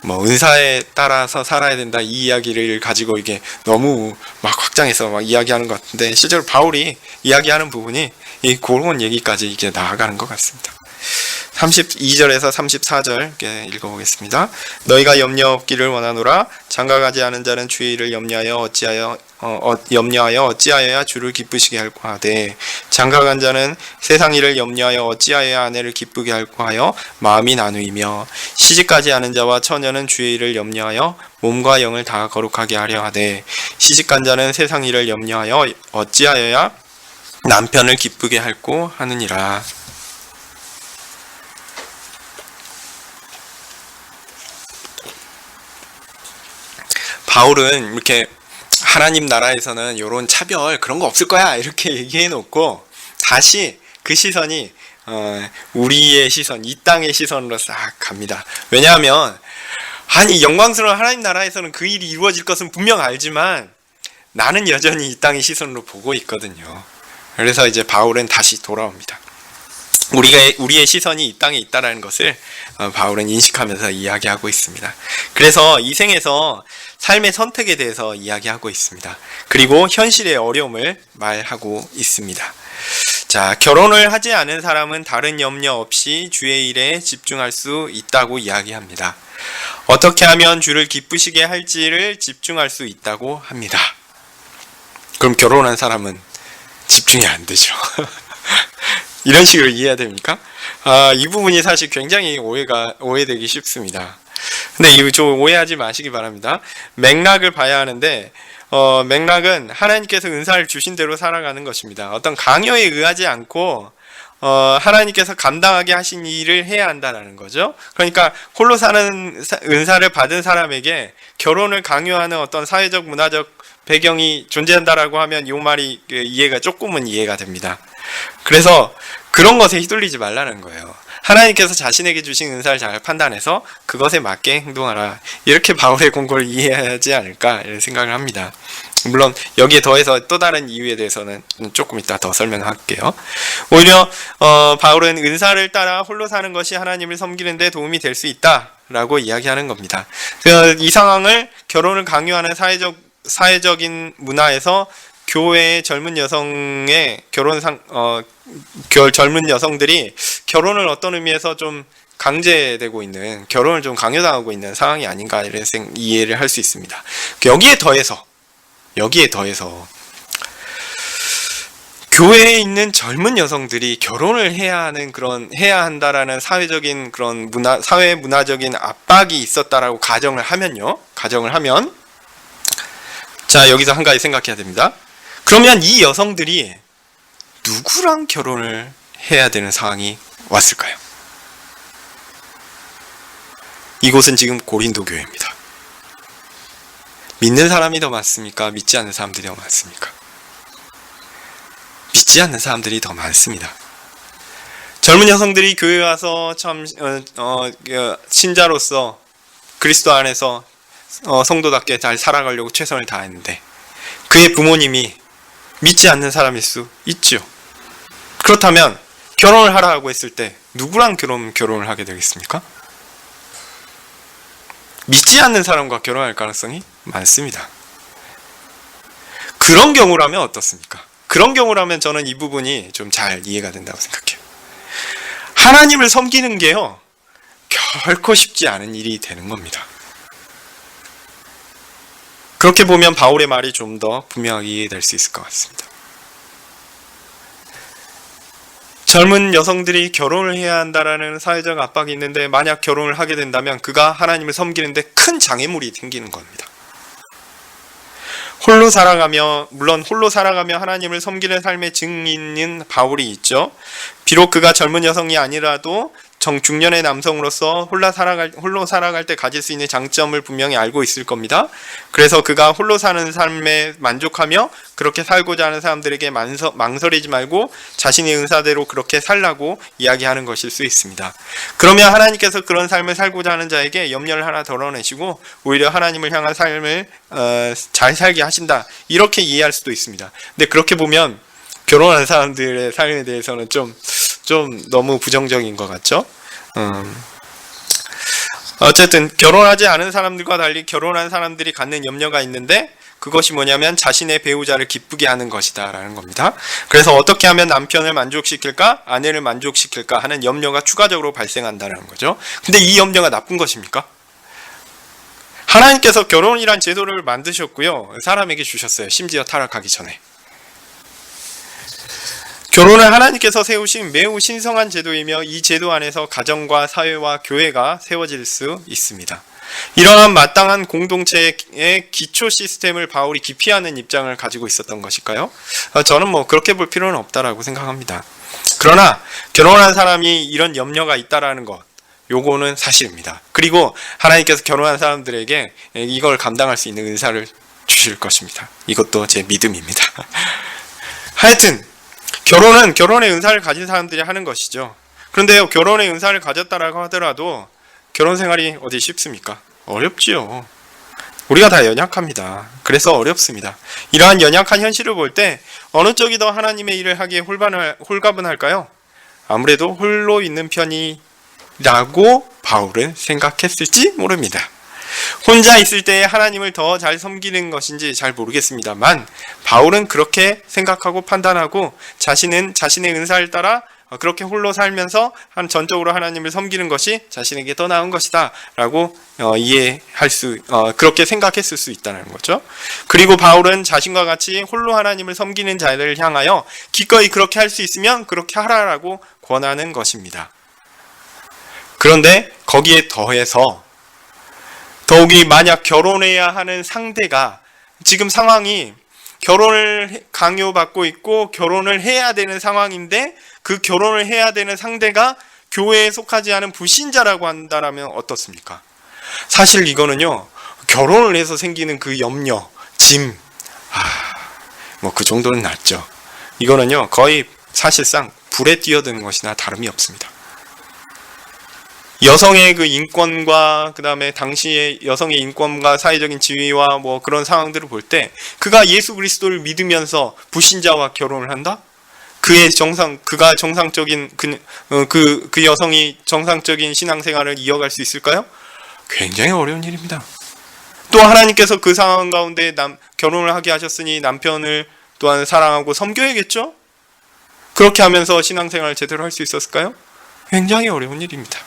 S1: 뭐 은사에 따라서 살아야 된다, 이 이야기를 가지고 이게 너무 막 확장해서 막 이야기하는 것 같은데, 실제로 바울이 이야기하는 부분이 이 그런 얘기까지 이게 나아가는 것 같습니다. 32절에서 34절 읽어보겠습니다. 너희가 염려 없기를 원하노라. 장가가지 않은 자는 주의 일을 염려하여 어찌하여야 주를 기쁘시게 할까 하되, 장가간 자는 세상 일을 염려하여 어찌하여야 아내를 기쁘게 할까 하여 마음이 나누이며, 시집가지 않은 자와 처녀는 주의 일을 염려하여 몸과 영을 다 거룩하게 하려 하되, 시집간 자는 세상 일을 염려하여 어찌하여야 남편을 기쁘게 할꼬 하느니라. 바울은 이렇게 하나님 나라에서는 이런 차별 그런 거 없을 거야 이렇게 얘기해 놓고, 다시 그 시선이 우리의 시선, 이 땅의 시선으로 싹 갑니다. 왜냐하면 아니 영광스러운 하나님 나라에서는 그 일이 이루어질 것은 분명 알지만 나는 여전히 이 땅의 시선으로 보고 있거든요. 그래서 이제 바울은 다시 돌아옵니다. 우리의 시선이 이 땅에 있다라는 것을 바울은 인식하면서 이야기하고 있습니다. 그래서 이 생에서 삶의 선택에 대해서 이야기하고 있습니다. 그리고 현실의 어려움을 말하고 있습니다. 자, 결혼을 하지 않은 사람은 다른 염려 없이 주의 일에 집중할 수 있다고 이야기합니다. 어떻게 하면 주를 기쁘시게 할지를 집중할 수 있다고 합니다. 그럼 결혼한 사람은 집중이 안 되죠. 이런 식으로 이해해야 됩니까? 이 부분이 사실 굉장히 오해되기 쉽습니다. 근데 이거 좀 오해하지 마시기 바랍니다. 맥락을 봐야 하는데, 맥락은 하나님께서 은사를 주신 대로 살아가는 것입니다. 어떤 강요에 의하지 않고 하나님께서 감당하게 하신 일을 해야 한다는 거죠. 그러니까 홀로 사는 은사를 받은 사람에게 결혼을 강요하는 어떤 사회적 문화적 배경이 존재한다라고 하면 이 말이 조금은 이해가 됩니다. 그래서 그런 것에 휘둘리지 말라는 거예요. 하나님께서 자신에게 주신 은사를 잘 판단해서 그것에 맞게 행동하라. 이렇게 바울의 공고를 이해하지 않을까 이런 생각을 합니다. 물론 여기에 더해서 또 다른 이유에 대해서는 조금 이따 더 설명할게요. 오히려 바울은 은사를 따라 홀로 사는 것이 하나님을 섬기는 데 도움이 될 수 있다라고 이야기하는 겁니다. 이 상황을 결혼을 강요하는 사회적인 문화에서 교회의 젊은 여성의 젊은 여성들이 결혼을 어떤 의미에서 좀 강제되고 있는, 결혼을 좀 강요당하고 있는 상황이 아닌가 이런 이해를 할 수 있습니다. 여기에 더해서 교회에 있는 젊은 여성들이 결혼을 해야 한다라는 사회적인 그런 사회 문화적인 압박이 있었다라고 가정을 하면, 자, 여기서 한 가지 생각해야 됩니다. 그러면 이 여성들이 누구랑 결혼을 해야 되는 상황이 왔을까요? 이곳은 지금 고린도 교회입니다. 믿는 사람이 더 많습니까? 믿지 않는 사람들이 더 많습니까? 믿지 않는 사람들이 더 많습니다. 젊은 여성들이 교회에 와서 참 신자로서 그리스도 안에서 성도답게 잘 살아가려고 최선을 다했는데, 그의 부모님이 믿지 않는 사람일 수 있죠. 그렇다면 결혼을 하라고 했을 때 누구랑 결혼을 하게 되겠습니까? 믿지 않는 사람과 결혼할 가능성이 많습니다. 그런 경우라면 어떻습니까? 그런 경우라면 저는 이 부분이 좀 잘 이해가 된다고 생각해요. 하나님을 섬기는 게요, 결코 쉽지 않은 일이 되는 겁니다. 그렇게 보면 바울의 말이 좀 더 분명하게 이해될 수 있을 것 같습니다. 젊은 여성들이 결혼을 해야 한다라는 사회적 압박이 있는데, 만약 결혼을 하게 된다면 그가 하나님을 섬기는데 큰 장애물이 생기는 겁니다. 홀로 살아가며 하나님을 섬기는 삶의 증인인 바울이 있죠. 비록 그가 젊은 여성이 아니라도 중년의 남성으로서 홀로 살아갈 때 가질 수 있는 장점을 분명히 알고 있을 겁니다. 그래서 그가 홀로 사는 삶에 만족하며 그렇게 살고자 하는 사람들에게 망설이지 말고 자신의 은사대로 그렇게 살라고 이야기하는 것일 수 있습니다. 그러면 하나님께서 그런 삶을 살고자 하는 자에게 염려를 하나 덜어내시고 오히려 하나님을 향한 삶을 잘 살게 하신다, 이렇게 이해할 수도 있습니다. 근데 그렇게 보면 결혼한 사람들의 삶에 대해서는 좀 너무 부정적인 것 같죠? 어쨌든 결혼하지 않은 사람들과 달리 결혼한 사람들이 갖는 염려가 있는데, 그것이 뭐냐면 자신의 배우자를 기쁘게 하는 것이다 라는 겁니다. 그래서 어떻게 하면 남편을 만족시킬까, 아내를 만족시킬까 하는 염려가 추가적으로 발생한다는 거죠. 근데 이 염려가 나쁜 것입니까? 하나님께서 결혼이란 제도를 만드셨고요, 사람에게 주셨어요. 심지어 타락하기 전에. 결혼은 하나님께서 세우신 매우 신성한 제도이며, 이 제도 안에서 가정과 사회와 교회가 세워질 수 있습니다. 이러한 마땅한 공동체의 기초 시스템을 바울이 기피하는 입장을 가지고 있었던 것일까요? 저는 그렇게 볼 필요는 없다라고 생각합니다. 그러나 결혼한 사람이 이런 염려가 있다라는 것, 요거는 사실입니다. 그리고 하나님께서 결혼한 사람들에게 이걸 감당할 수 있는 은사를 주실 것입니다. 이것도 제 믿음입니다. 하여튼 결혼은 결혼의 은사를 가진 사람들이 하는 것이죠. 그런데 결혼의 은사를 가졌다라고 하더라도 결혼 생활이 어디 쉽습니까? 어렵지요. 우리가 다 연약합니다. 그래서 어렵습니다. 이러한 연약한 현실을 볼 때 어느 쪽이 더 하나님의 일을 하기에 홀가분할까요? 아무래도 홀로 있는 편이라고 바울은 생각했을지 모릅니다. 혼자 있을 때 하나님을 더 잘 섬기는 것인지 잘 모르겠습니다만, 바울은 그렇게 생각하고 판단하고 자신은 자신의 은사를 따라 그렇게 홀로 살면서 전적으로 하나님을 섬기는 것이 자신에게 더 나은 것이다 라고 그렇게 생각했을 수 있다는 거죠. 그리고 바울은 자신과 같이 홀로 하나님을 섬기는 자들을 향하여 기꺼이 그렇게 할 수 있으면 그렇게 하라라고 권하는 것입니다. 그런데 거기에 더해서 더욱이 만약 결혼해야 하는 상대가, 지금 상황이 결혼을 강요받고 있고 결혼을 해야 되는 상황인데, 그 결혼을 해야 되는 상대가 교회에 속하지 않은 불신자라고 한다면 어떻습니까? 사실 이거는요, 결혼을 해서 생기는 그 염려, 짐, 그 정도는 낫죠. 이거는요, 거의 사실상 불에 뛰어드는 것이나 다름이 없습니다. 여성의 그 인권과 그 다음에 당시의 여성의 인권과 사회적인 지위와 그런 상황들을 볼 때, 그가 예수 그리스도를 믿으면서 불신자와 결혼을 한다? 그가 정상적인 그 여성이 정상적인 신앙생활을 이어갈 수 있을까요? 굉장히 어려운 일입니다. 또 하나님께서 그 상황 가운데 결혼을 하게 하셨으니 남편을 또한 사랑하고 섬겨야겠죠? 그렇게 하면서 신앙생활을 제대로 할 수 있었을까요? 굉장히 어려운 일입니다.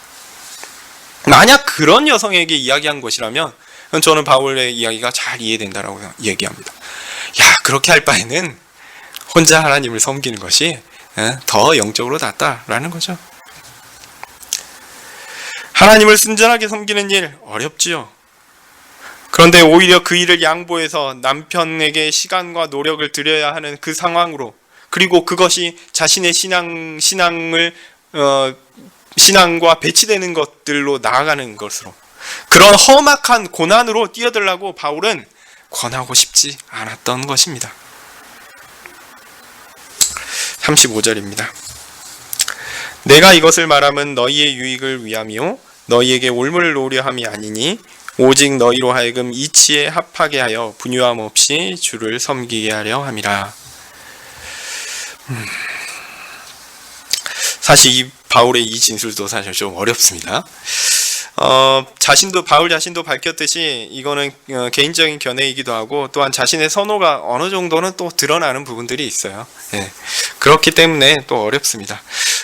S1: 만약 그런 여성에게 이야기한 것이라면 저는 바울의 이야기가 잘 이해된다라고 얘기합니다. 그렇게 할 바에는 혼자 하나님을 섬기는 것이 더 영적으로 낫다라는 거죠. 하나님을 순전하게 섬기는 일 어렵지요. 그런데 오히려 그 일을 양보해서 남편에게 시간과 노력을 들여야 하는 그 상황으로, 그리고 그것이 자신의 신앙과 배치되는 것들로 나아가는 것으로, 그런 험악한 고난으로 뛰어들라고 바울은 권하고 싶지 않았던 것입니다. 35절입니다. 내가 이것을 말함은 너희의 유익을 위함이요 너희에게 올무를 놓으려 함이 아니니 오직 너희로 하여금 이치에 합하게 하여 분유함 없이 주를 섬기게 하려 함이라. 사실 이 바울의 이 진술도 사실 좀 어렵습니다. 바울 자신도 밝혔듯이 이거는 개인적인 견해이기도 하고, 또한 자신의 선호가 어느 정도는 또 드러나는 부분들이 있어요. 그렇기 때문에 또 어렵습니다.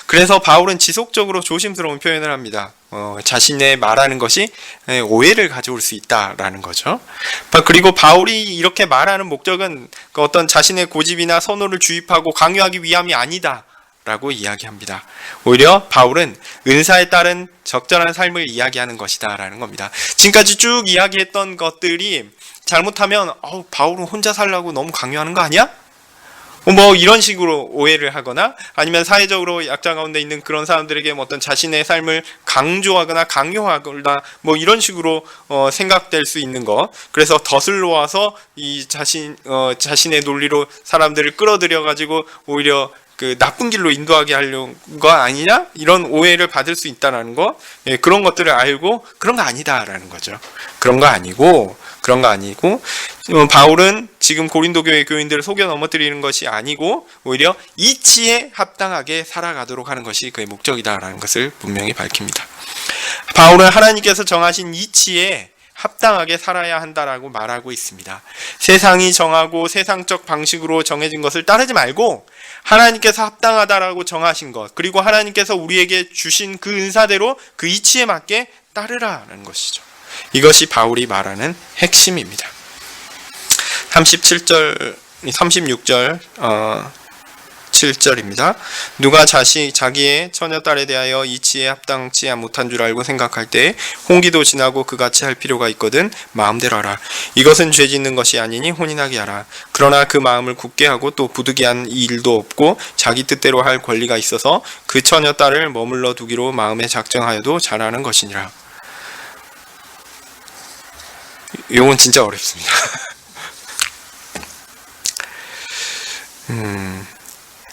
S1: 그래서 바울은 지속적으로 조심스러운 표현을 합니다. 자신의 말하는 것이 오해를 가져올 수 있다라는 거죠. 그리고 바울이 이렇게 말하는 목적은 어떤 자신의 고집이나 선호를 주입하고 강요하기 위함이 아니다 라고 이야기합니다. 오히려 바울은 은사에 따른 적절한 삶을 이야기하는 것이다 라는 겁니다. 지금까지 쭉 이야기했던 것들이 잘못하면 바울은 혼자 살라고 너무 강요하는 거 아니야? 이런 식으로 오해를 하거나, 아니면 사회적으로 약자 가운데 있는 그런 사람들에게 어떤 자신의 삶을 강조하거나 강요하거나 이런 식으로 생각될 수 있는 것, 그래서 덫을 놓아서 이 자신의 논리로 사람들을 끌어들여 가지고 오히려 그 나쁜 길로 인도하게 하려는 거 아니냐? 이런 오해를 받을 수 있다는 거, 그런 것들을 알고 그런 거 아니다라는 거죠. 그런 거 아니고 바울은 지금 고린도 교회 교인들을 속여 넘어뜨리는 것이 아니고 오히려 이치에 합당하게 살아가도록 하는 것이 그의 목적이다라는 것을 분명히 밝힙니다. 바울은 하나님께서 정하신 이치에 합당하게 살아야 한다라고 말하고 있습니다. 세상이 정하고 세상적 방식으로 정해진 것을 따르지 말고 하나님께서 합당하다라고 정하신 것, 그리고 하나님께서 우리에게 주신 그 은사대로 그 이치에 맞게 따르라는 것이죠. 이것이 바울이 말하는 핵심입니다. 36절 7절입니다. 누가 자기의 처녀딸에 대하여 이치에 합당치 못한 줄 알고 생각할 때 홍기도 지나고 그같이 할 필요가 있거든 마음대로 하라. 이것은 죄 짓는 것이 아니니 혼인하게 하라. 그러나 그 마음을 굳게 하고 또 부득이한 일도 없고 자기 뜻대로 할 권리가 있어서 그 처녀딸을 머물러 두기로 마음에 작정하여도 잘하는 것이니라. 이건 진짜 어렵습니다.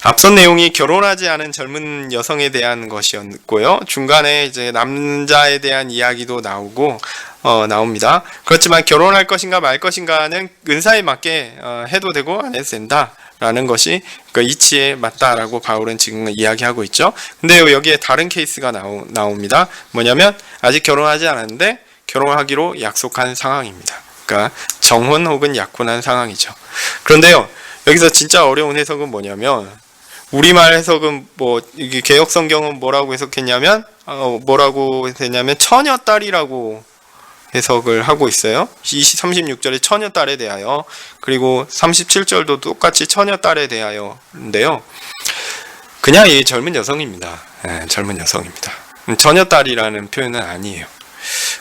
S1: 앞선 내용이 결혼하지 않은 젊은 여성에 대한 것이었고요. 중간에 이제 남자에 대한 이야기도 나옵니다. 그렇지만 결혼할 것인가 말 것인가는 은사에 맞게 해도 되고 안 해도 된다라는 것이 그 이치에 맞다라고 바울은 지금 이야기하고 있죠. 근데 여기에 다른 케이스가 나옵니다. 뭐냐면 아직 결혼하지 않았는데 결혼하기로 약속한 상황입니다. 그러니까 정혼 혹은 약혼한 상황이죠. 그런데요, 여기서 진짜 어려운 해석은 뭐냐면, 우리말 해석은 이게 개역 성경은 뭐라고 해석했냐면, 처녀딸이라고 해석을 하고 있어요. 36절에 처녀딸에 대하여, 그리고 37절도 똑같이 처녀딸에 대하여인데요. 그냥 이 젊은 여성입니다. 젊은 여성입니다. 처녀딸이라는 표현은 아니에요.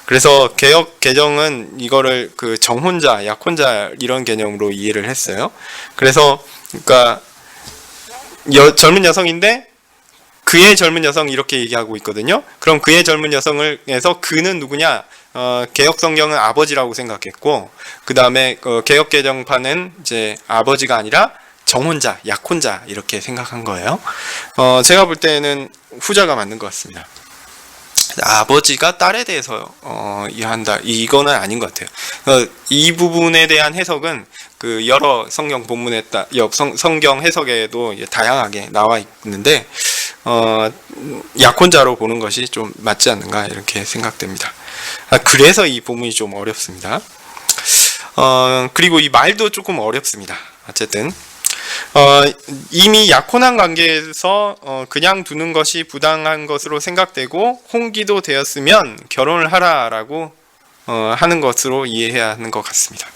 S1: 그래서 개역 개정은 이거를 그 정혼자, 약혼자 이런 개념으로 이해를 했어요. 그래서 그러니까 젊은 여성인데 그의 젊은 여성 이렇게 얘기하고 있거든요. 그럼 그의 젊은 여성을 해서 그는 누구냐? 개역 성경은 아버지라고 생각했고, 그 다음에 개역 개정판은 이제 아버지가 아니라 정혼자, 약혼자 이렇게 생각한 거예요. 제가 볼 때는 후자가 맞는 것 같습니다. 아버지가 딸에 대해서 이해한다, 이거는 아닌 것 같아요. 이 부분에 대한 해석은 그 여러 성경 본문에 성경 해석에도 다양하게 나와 있는데 약혼자로 보는 것이 좀 맞지 않는가 이렇게 생각됩니다. 그래서 이 본문이 좀 어렵습니다. 그리고 이 말도 조금 어렵습니다. 어쨌든 이미 약혼한 관계에서 그냥 두는 것이 부당한 것으로 생각되고 홍기도 되었으면 결혼을 하라라고 하는 것으로 이해해야 하는 것 같습니다.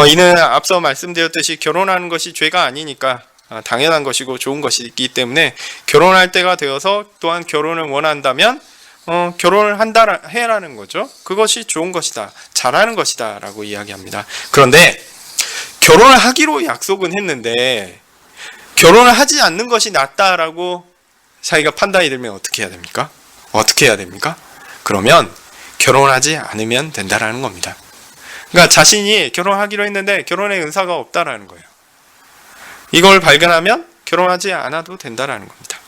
S1: 이는 앞서 말씀드렸듯이 결혼하는 것이 죄가 아니니까 당연한 것이고 좋은 것이기 때문에 결혼할 때가 되어서 또한 결혼을 원한다면 결혼을 해라는 거죠. 그것이 좋은 것이다, 잘하는 것이다 라고 이야기합니다. 그런데 결혼을 하기로 약속은 했는데 결혼을 하지 않는 것이 낫다라고 자기가 판단이 들면 어떻게 해야 됩니까? 그러면 결혼하지 않으면 된다라는 겁니다. 그러니까 자신이 결혼하기로 했는데 결혼의 은사가 없다라는 거예요. 이걸 발견하면 결혼하지 않아도 된다라는 겁니다.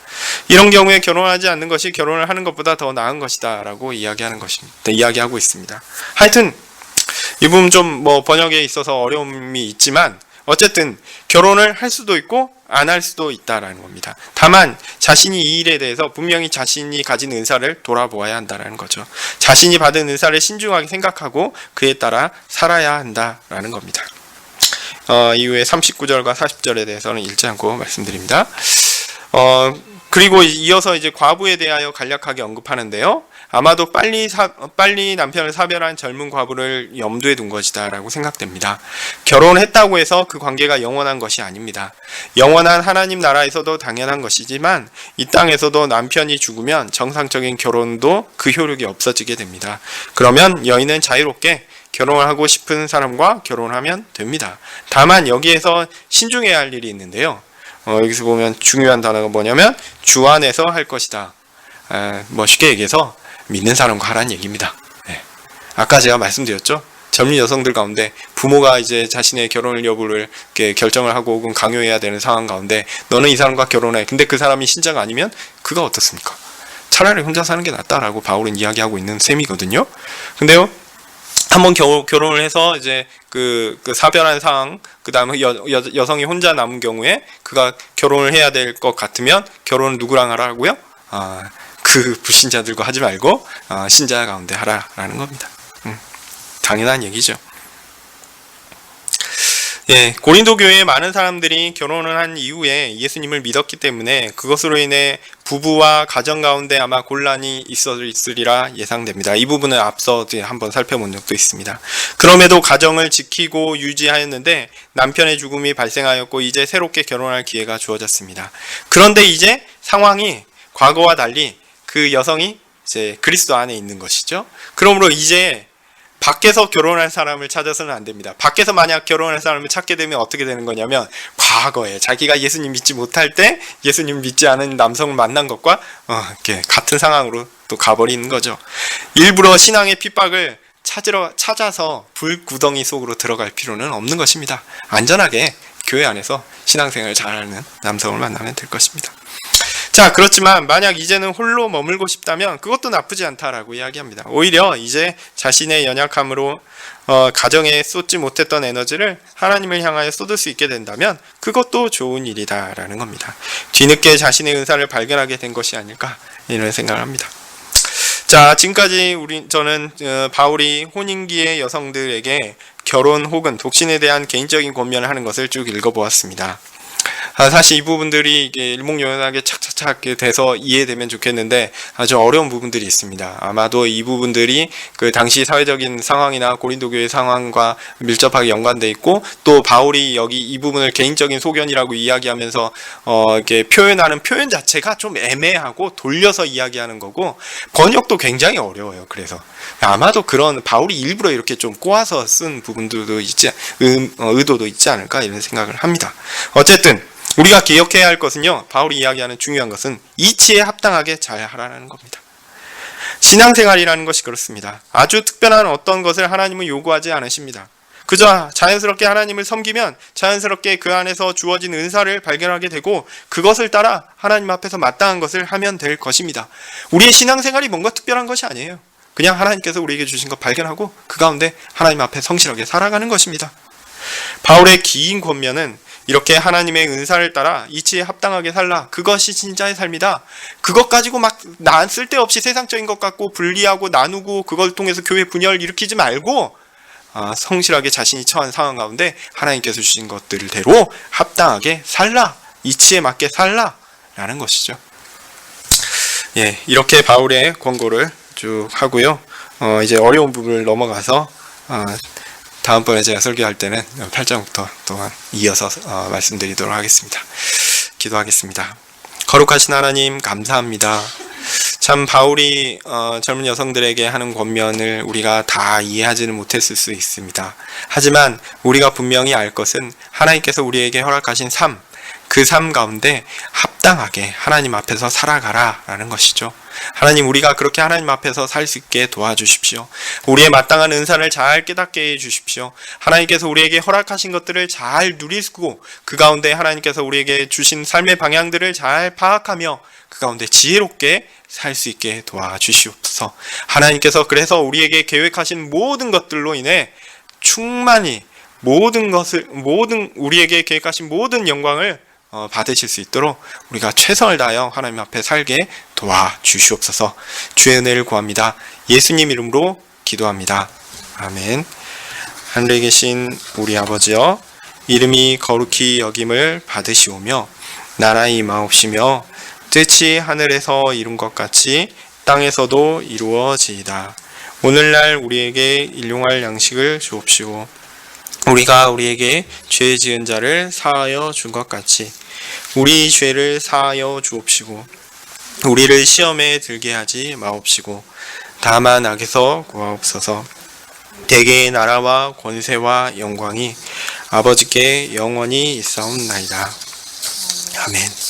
S1: 이런 경우에 결혼하지 않는 것이 결혼을 하는 것보다 더 나은 것이다라고 이야기하고 있습니다. 하여튼 이 부분 좀 번역에 있어서 어려움이 있지만 어쨌든 결혼을 할 수도 있고 안 할 수도 있다라는 겁니다. 다만 자신이 이 일에 대해서 분명히 자신이 가진 은사를 돌아보아야 한다라는 거죠. 자신이 받은 은사를 신중하게 생각하고 그에 따라 살아야 한다라는 겁니다. 이후에 39절과 40절에 대해서는 읽지 않고 말씀드립니다. 그리고 이어서 이제 과부에 대하여 간략하게 언급하는데요. 아마도 빨리 남편을 사별한 젊은 과부를 염두에 둔 것이다라고 생각됩니다. 결혼했다고 해서 그 관계가 영원한 것이 아닙니다. 영원한 하나님 나라에서도 당연한 것이지만 이 땅에서도 남편이 죽으면 정상적인 결혼도 그 효력이 없어지게 됩니다. 그러면 여인은 자유롭게 결혼을 하고 싶은 사람과 결혼하면 됩니다. 다만 여기에서 신중해야 할 일이 있는데요. 여기서 보면 중요한 단어가 뭐냐면 주 안에서 할 것이다. 쉽게 얘기해서 믿는 사람과 하라는 얘기입니다. 아까 제가 말씀드렸죠. 젊은 여성들 가운데 부모가 이제 자신의 결혼 여부를 이렇게 결정을 하고 혹은 강요해야 되는 상황 가운데 너는 이 사람과 결혼해. 근데 그 사람이 신자가 아니면 그가 어떻습니까? 차라리 혼자 사는 게 낫다라고 바울은 이야기하고 있는 셈이거든요. 근데요, 한번 결혼을 해서 이제 그 사별한 상황, 그 다음에 여성이 혼자 남은 경우에 그가 결혼을 해야 될 것 같으면 결혼을 누구랑 하라고요? 그 불신자들과 하지 말고 신자 가운데 하라라는 겁니다. 당연한 얘기죠. 예, 고린도 교회에 많은 사람들이 결혼을 한 이후에 예수님을 믿었기 때문에 그것으로 인해 부부와 가정 가운데 아마 곤란이 있으리라 예상됩니다. 이 부분은 앞서 한번 살펴본 적도 있습니다. 그럼에도 가정을 지키고 유지하였는데 남편의 죽음이 발생하였고 이제 새롭게 결혼할 기회가 주어졌습니다. 그런데 이제 상황이 과거와 달리 그 여성이 이제 그리스도 안에 있는 것이죠. 그러므로 이제 밖에서 결혼할 사람을 찾아서는 안 됩니다. 밖에서 만약 결혼할 사람을 찾게 되면 어떻게 되는 거냐면 과거에 자기가 예수님 믿지 못할 때 예수님 믿지 않은 남성을 만난 것과 이렇게 같은 상황으로 또 가버리는 거죠. 일부러 신앙의 핍박을 찾아서 불구덩이 속으로 들어갈 필요는 없는 것입니다. 안전하게 교회 안에서 신앙생활을 잘하는 남성을 만나면 될 것입니다. 자, 그렇지만 만약 이제는 홀로 머물고 싶다면 그것도 나쁘지 않다라고 이야기합니다. 오히려 이제 자신의 연약함으로 가정에 쏟지 못했던 에너지를 하나님을 향하여 쏟을 수 있게 된다면 그것도 좋은 일이다라는 겁니다. 뒤늦게 자신의 은사를 발견하게 된 것이 아닐까 이런 생각을 합니다. 자, 지금까지 저는 바울이 혼인기의 여성들에게 결혼 혹은 독신에 대한 개인적인 권면을 하는 것을 쭉 읽어보았습니다. 사실 이 부분들이 일목요연하게 착착착 돼서 이해되면 좋겠는데 아주 어려운 부분들이 있습니다. 아마도 이 부분들이 그 당시 사회적인 상황이나 고린도 교회 상황과 밀접하게 연관돼 있고 또 바울이 여기 이 부분을 개인적인 소견이라고 이야기하면서 이렇게 표현하는 표현 자체가 좀 애매하고 돌려서 이야기하는 거고 번역도 굉장히 어려워요. 그래서 아마도 그런 바울이 일부러 이렇게 좀 꼬아서 쓴 부분들도 의도도 있지 않을까 이런 생각을 합니다. 어쨌든 우리가 기억해야 할 것은요, 바울이 이야기하는 중요한 것은 이치에 합당하게 잘 하라는 겁니다. 신앙생활이라는 것이 그렇습니다. 아주 특별한 어떤 것을 하나님은 요구하지 않으십니다. 그저 자연스럽게 하나님을 섬기면 자연스럽게 그 안에서 주어진 은사를 발견하게 되고 그것을 따라 하나님 앞에서 마땅한 것을 하면 될 것입니다. 우리의 신앙생활이 뭔가 특별한 것이 아니에요. 그냥 하나님께서 우리에게 주신 것 발견하고 그 가운데 하나님 앞에 성실하게 살아가는 것입니다. 바울의 긴 권면은 이렇게 하나님의 은사를 따라 이치에 합당하게 살라. 그것이 진짜의 삶이다. 그것 가지고 막 쓸데없이 세상적인 것 갖고 분리하고 나누고 그걸 통해서 교회 분열 일으키지 말고 성실하게 자신이 처한 상황 가운데 하나님께서 주신 것들대로 합당하게 살라. 이치에 맞게 살라. 라는 것이죠. 예, 이렇게 바울의 권고를 쭉 하고요. 이제 어려운 부분을 넘어가서 다음번에 제가 설교할 때는 8장부터 또한 이어서 말씀드리도록 하겠습니다. 기도하겠습니다. 거룩하신 하나님 감사합니다. 참 바울이 젊은 여성들에게 하는 권면을 우리가 다 이해하지는 못했을 수 있습니다. 하지만 우리가 분명히 알 것은 하나님께서 우리에게 허락하신 삶, 그 삶 가운데 합당하게 하나님 앞에서 살아가라 라는 것이죠. 하나님, 우리가 그렇게 하나님 앞에서 살 수 있게 도와주십시오. 우리의 마땅한 은사를 잘 깨닫게 해주십시오. 하나님께서 우리에게 허락하신 것들을 잘 누리고 그 가운데 하나님께서 우리에게 주신 삶의 방향들을 잘 파악하며 그 가운데 지혜롭게 살 수 있게 도와주시옵소서. 하나님께서 그래서 우리에게 계획하신 모든 것들로 인해 충만히 우리에게 계획하신 모든 영광을 받으실 수 있도록 우리가 최선을 다하여 하나님 앞에 살게 도와주시옵소서. 주의 은혜를 구합니다. 예수님 이름으로 기도합니다. 아멘. 하늘에 계신 우리 아버지여, 이름이 거룩히 여김을 받으시오며 나라의 임하옵시며 뜻이 하늘에서 이룬 것 같이 땅에서도 이루어지이다. 오늘날 우리에게 일용할 양식을 주옵시고 우리가 우리에게 죄 지은 자를 사하여 준 것 같이 우리 죄를 사하여 주옵시고 우리를 시험에 들게 하지 마옵시고 다만 악에서 구하옵소서. 대개의 나라와 권세와 영광이 아버지께 영원히 있사옵나이다. 아멘.